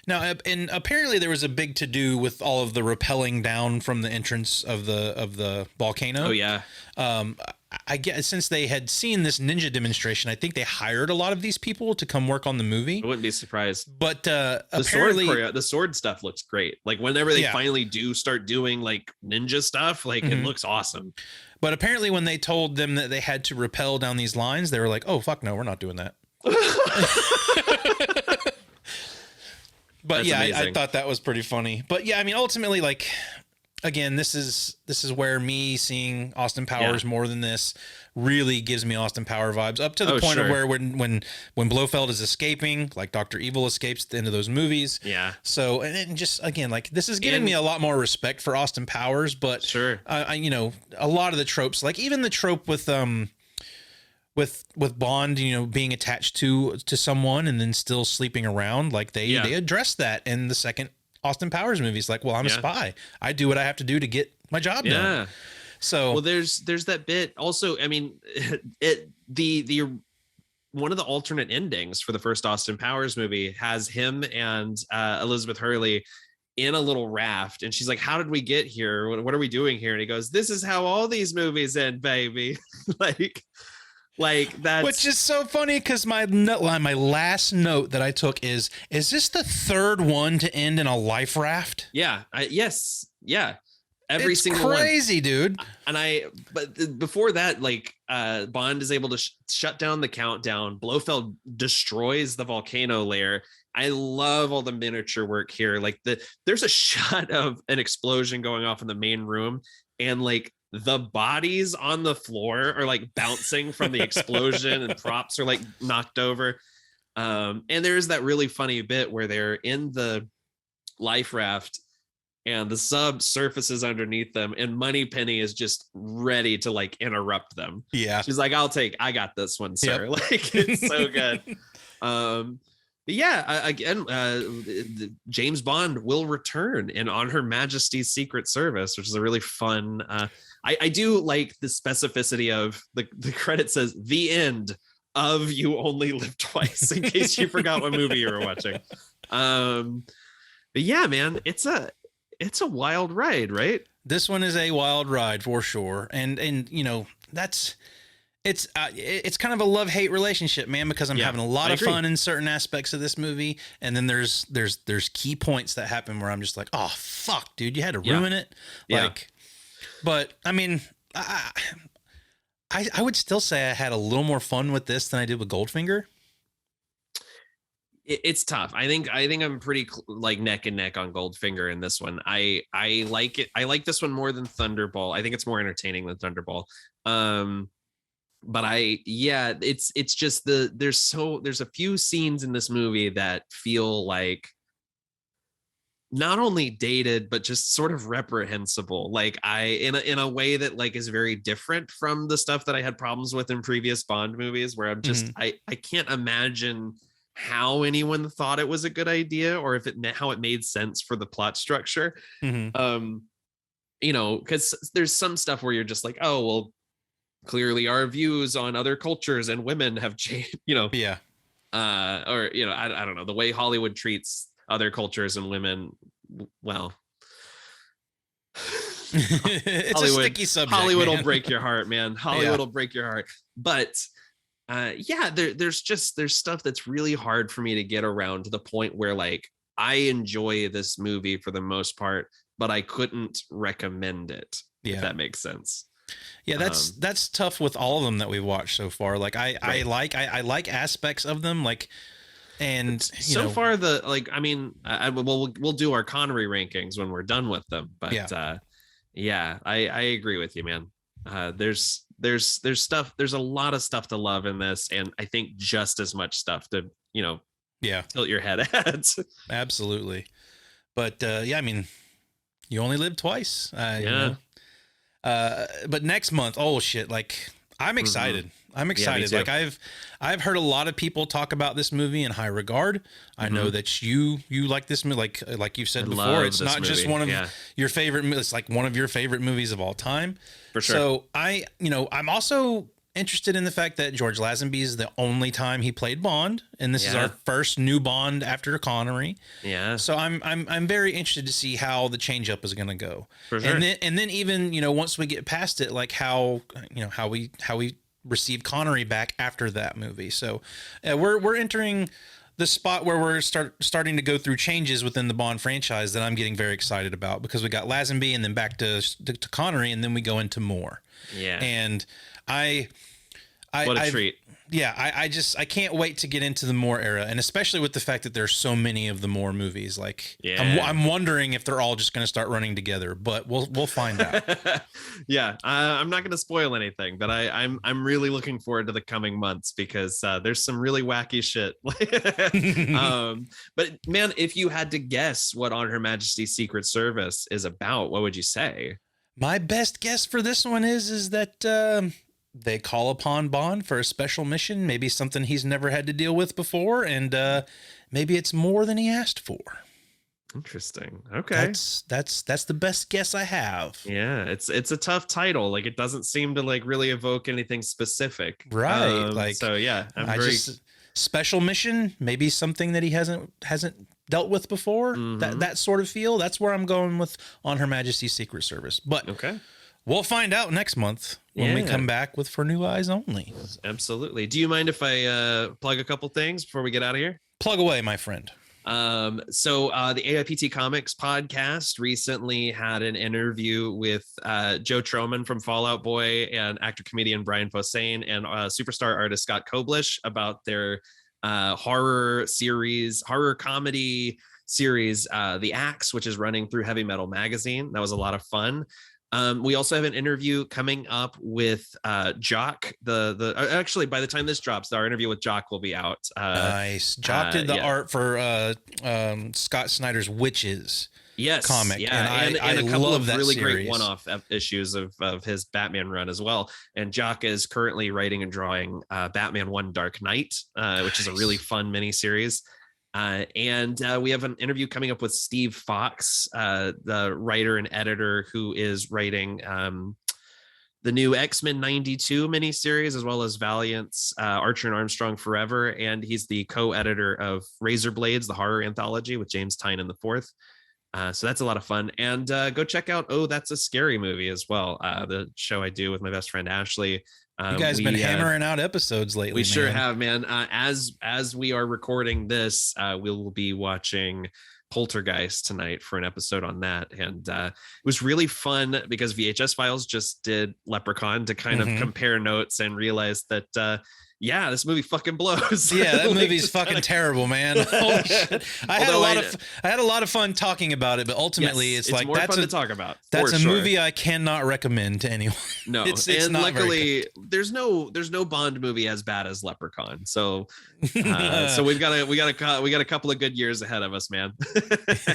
Now, and apparently there was a big to-do with all of the rappelling down from the entrance of the volcano. Oh yeah. I guess since they had seen this ninja demonstration, I think they hired a lot of these people to come work on the movie. I wouldn't be surprised. But apparently the sword stuff looks great. Like whenever they finally do start doing like ninja stuff, like it looks awesome. But apparently when they told them that they had to rappel down these lines, they were like, "Oh fuck no, we're not doing that." But I thought that was pretty funny. But yeah, I mean, ultimately, like, again, this is where me seeing Austin Powers more than this really gives me Austin Power vibes, up to the point of where when Blofeld is escaping, like Dr. Evil escapes at the end of those movies. Yeah. So and just again, like this is giving me a lot more respect for Austin Powers. But sure, a lot of the tropes, like even the trope with with Bond, being attached to someone and then still sleeping around. Like they addressed that in the second Austin Powers movie. It's like, well, I'm a spy. I do what I have to do to get my job done. So well, there's that bit also. I mean, the one of the alternate endings for the first Austin Powers movie has him and Elizabeth Hurley in a little raft, and she's like, how did we get here? What are we doing here? And he goes, this is how all these movies end, baby. like that's, which is so funny, because my last note that I took is this the third one to end in a life raft? Yes, every it's single crazy, dude. But before that, Bond is able to shut down the countdown. Blofeld destroys the volcano layer. I love all the miniature work here. There's a shot of an explosion going off in the main room, and the bodies on the floor are bouncing from the explosion, and props are knocked over. And there's that really funny bit where they're in the life raft and the sub surfaces underneath them, and Moneypenny is just ready to interrupt them. Yeah. She's like, I got this one, sir. Yep. It's so good. James Bond will return in On Her Majesty's Secret Service, which is a really fun. I do like the specificity of the credit says the end of You Only Live Twice, in case you forgot what movie you were watching. But yeah, man, it's a wild ride, right? This one is a wild ride for sure. And it's kind of a love-hate relationship, man, because I'm having a lot of fun in certain aspects of this movie. And then there's key points that happen where I'm just like, oh, fuck, dude, you had to ruin it. But I mean, I would still say I had a little more fun with this than I did with Goldfinger. It's tough. I think I'm pretty neck and neck on Goldfinger in this one. I like it. I like this one more than Thunderball. I think it's more entertaining than Thunderball. But it's just there's a few scenes in this movie that feel not only dated, but just sort of reprehensible. In a way that is very different from the stuff that I had problems with in previous Bond movies, where I'm just, I can't imagine how anyone thought it was a good idea, or how it made sense for the plot structure. Because there's some stuff where you're just like, oh, well, clearly our views on other cultures and women have changed, I don't know, the way Hollywood treats other cultures and women. Well, it's a sticky subject. Hollywood will break your heart, man. Hollywood will break your heart. But there's stuff that's really hard for me to get around, to the point where I enjoy this movie for the most part, but I couldn't recommend it. If that makes sense. Yeah, that's tough with all of them that we've watched so far. I like aspects of them, and so far we'll do our Connery rankings when we're done with them. But I agree with you, man. There's stuff. There's a lot of stuff to love in this, and I think just as much stuff to tilt your head at. Absolutely, but I mean, you only live twice. But next month, oh shit! I'm excited. I'm excited. I've heard a lot of people talk about this movie in high regard. I know that you like this movie, like you've said before. It's not just one of your favorite. It's one of your favorite movies of all time. For sure. So I'm also interested in the fact that George Lazenby is the only time he played Bond, and this is our first new Bond after Connery. Yeah. So I'm very interested to see how the change up is going to go. For sure. And then even once we get past it, how we receive Connery back after that movie. So we're entering the spot where we're starting to go through changes within the Bond franchise that I'm getting very excited about, because we got Lazenby and then back to Connery, and then we go into more. Yeah. And what a treat. Yeah, I can't wait to get into the Moore era, and especially with the fact that there's so many of the Moore movies. I'm wondering if they're all just going to start running together, but we'll find out. Yeah, I'm not going to spoil anything, but I'm really looking forward to the coming months, because there's some really wacky shit. But man, if you had to guess what On Her Majesty's Secret Service is about, what would you say? My best guess for this one is that they call upon Bond for a special mission, maybe something he's never had to deal with before, and maybe it's more than he asked for. Interesting. Okay. That's the best guess I have. Yeah, it's a tough title. Like, it doesn't seem to like really evoke anything specific. Right. So yeah, special mission, maybe something that he hasn't dealt with before. That sort of feel. That's where I'm going with On Her Majesty's Secret Service. But okay. We'll find out next month when we come back with For New Eyes Only. Absolutely. Do you mind if I plug a couple things before we get out of here? Plug away, my friend. So the AIPT Comics podcast recently had an interview with Joe Troman from Fall Out Boy and actor-comedian Brian Posehn and superstar artist Scott Koblish about their horror comedy series, The Axe, which is running through Heavy Metal Magazine. That was a lot of fun. We also have an interview coming up with Jock. Actually, by the time this drops, our interview with Jock will be out. Nice. Jock did the art for Scott Snyder's Witches comic. Yeah, and I a couple love of really series. great one-off issues of his Batman run as well. And Jock is currently writing and drawing Batman 1 Dark Knight, which is a really fun miniseries. And we have an interview coming up with Steve Fox, the writer and editor who is writing the new X-Men 92 miniseries, as well as Valiant's Archer and Armstrong Forever. And he's the co-editor of Razor Blades, the horror anthology with James Tynion IV. So that's a lot of fun. And go check out Oh, That's a Scary Movie as well, the show I do with my best friend Ashley. You guys been hammering out episodes lately. We sure have, man. As we are recording this, we will be watching Poltergeist tonight for an episode on that. And it was really fun because VHS Files just did Leprechaun to kind of compare notes and realize that yeah, this movie fucking blows. Yeah, that movie's fucking terrible, man. Holy shit. I had a lot of fun talking about it, but ultimately it's like more fun to talk about. That's a movie I cannot recommend to anyone. No, it's and not luckily there's no Bond movie as bad as Leprechaun. So so we got a couple of good years ahead of us, man.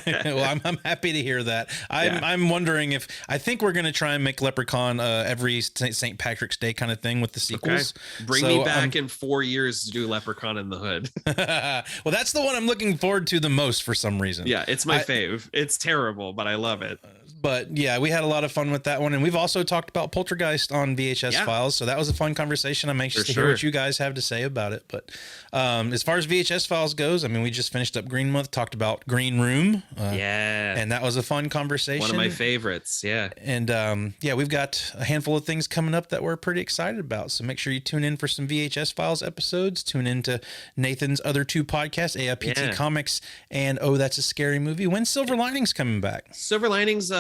Well, I'm happy to hear that. I'm wondering if I think we're gonna try and make Leprechaun every St. Patrick's Day kind of thing with the sequels. Okay. Bring me back in 4 years to do Leprechaun in the Hood. Well, that's the one I'm looking forward to the most for some reason. Yeah, it's my fave. It's terrible, but I love it. But yeah, we had a lot of fun with that one, and we've also talked about Poltergeist on VHS Files, so that was a fun conversation. I'm anxious to hear what you guys have to say about it. But as far as VHS Files goes, I mean, we just finished up Green Month, talked about Green Room, and that was a fun conversation. One of my favorites, And we've got a handful of things coming up that we're pretty excited about. So make sure you tune in for some VHS Files episodes. Tune into Nathan's other two podcasts, AIPT Comics and Oh, That's a Scary Movie. When's Silver Linings coming back? Silver Linings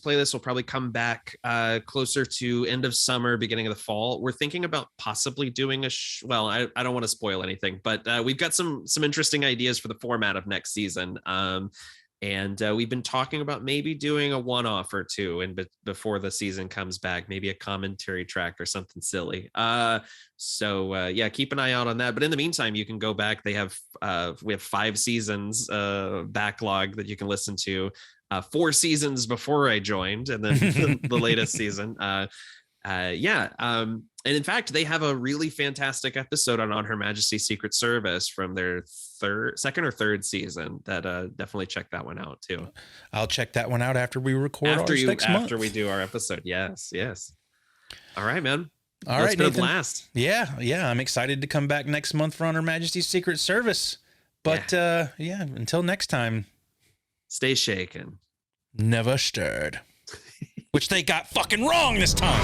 playlist will probably come back closer to end of summer, beginning of the fall. We're thinking about possibly doing I don't want to spoil anything, but we've got some interesting ideas for the format of next season. And we've been talking about maybe doing a one-off or two before the season comes back, maybe a commentary track or something silly. So keep an eye out on that. But in the meantime, you can go back. We have 5 seasons backlog that you can listen to. 4 seasons before I joined, and then the latest season. And in fact, they have a really fantastic episode on Her Majesty's Secret Service from their second or third season. That definitely check that one out too. I'll check that one out after we record next month. After we do our episode. Yes. All right, man. All right, it's been Nathan. a blast. Yeah. I'm excited to come back next month for Her Majesty's Secret Service. But until next time, stay shaken. Never stirred. Which they got fucking wrong this time.